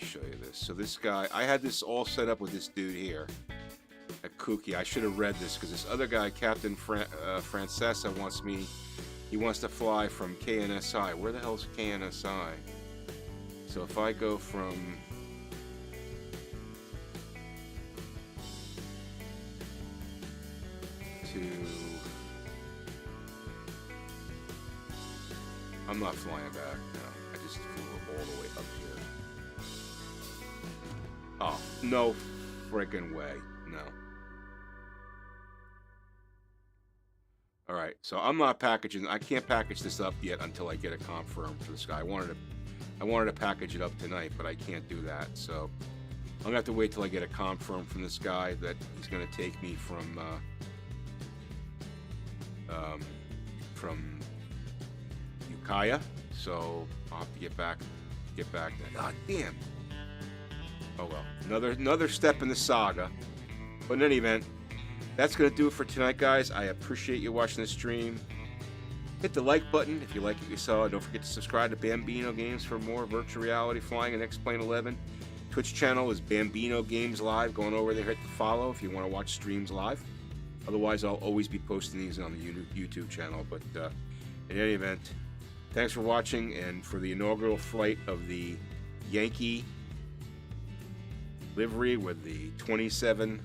Show you this. So this guy, I had this all set up with this dude here at KUKI. I should have read this because this other guy, Captain Francesa, he wants to fly from KNSI. Where the hell's KNSI? So if I go from to, I'm not flying back. No, I just flew all the way up here. Oh, no friggin' way. No. Alright, so I'm not packaging. I can't package this up yet until I get it confirmed for this guy. I wanted to package it up tonight, but I can't do that. So I'm gonna have to wait till I get it confirmed from this guy that he's gonna take me from Ukiah. So I'll have to get back then. God damn. Oh well, another step in the saga. But in any event, that's going to do it for tonight, guys. I appreciate you watching the stream. Hit the like button if you like what you saw. Don't forget to subscribe to Bambino Games for more virtual reality flying in X-Plane 11. Twitch channel is Bambino Games Live. Going over there, hit the follow if you want to watch streams live. Otherwise, I'll always be posting these on the YouTube channel. But in any event, thanks for watching, and for the inaugural flight of the Yankee livery with the 27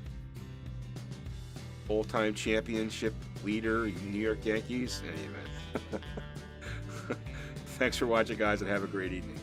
all-time championship leader, New York Yankees. In any event. Thanks for watching, guys, and have a great evening.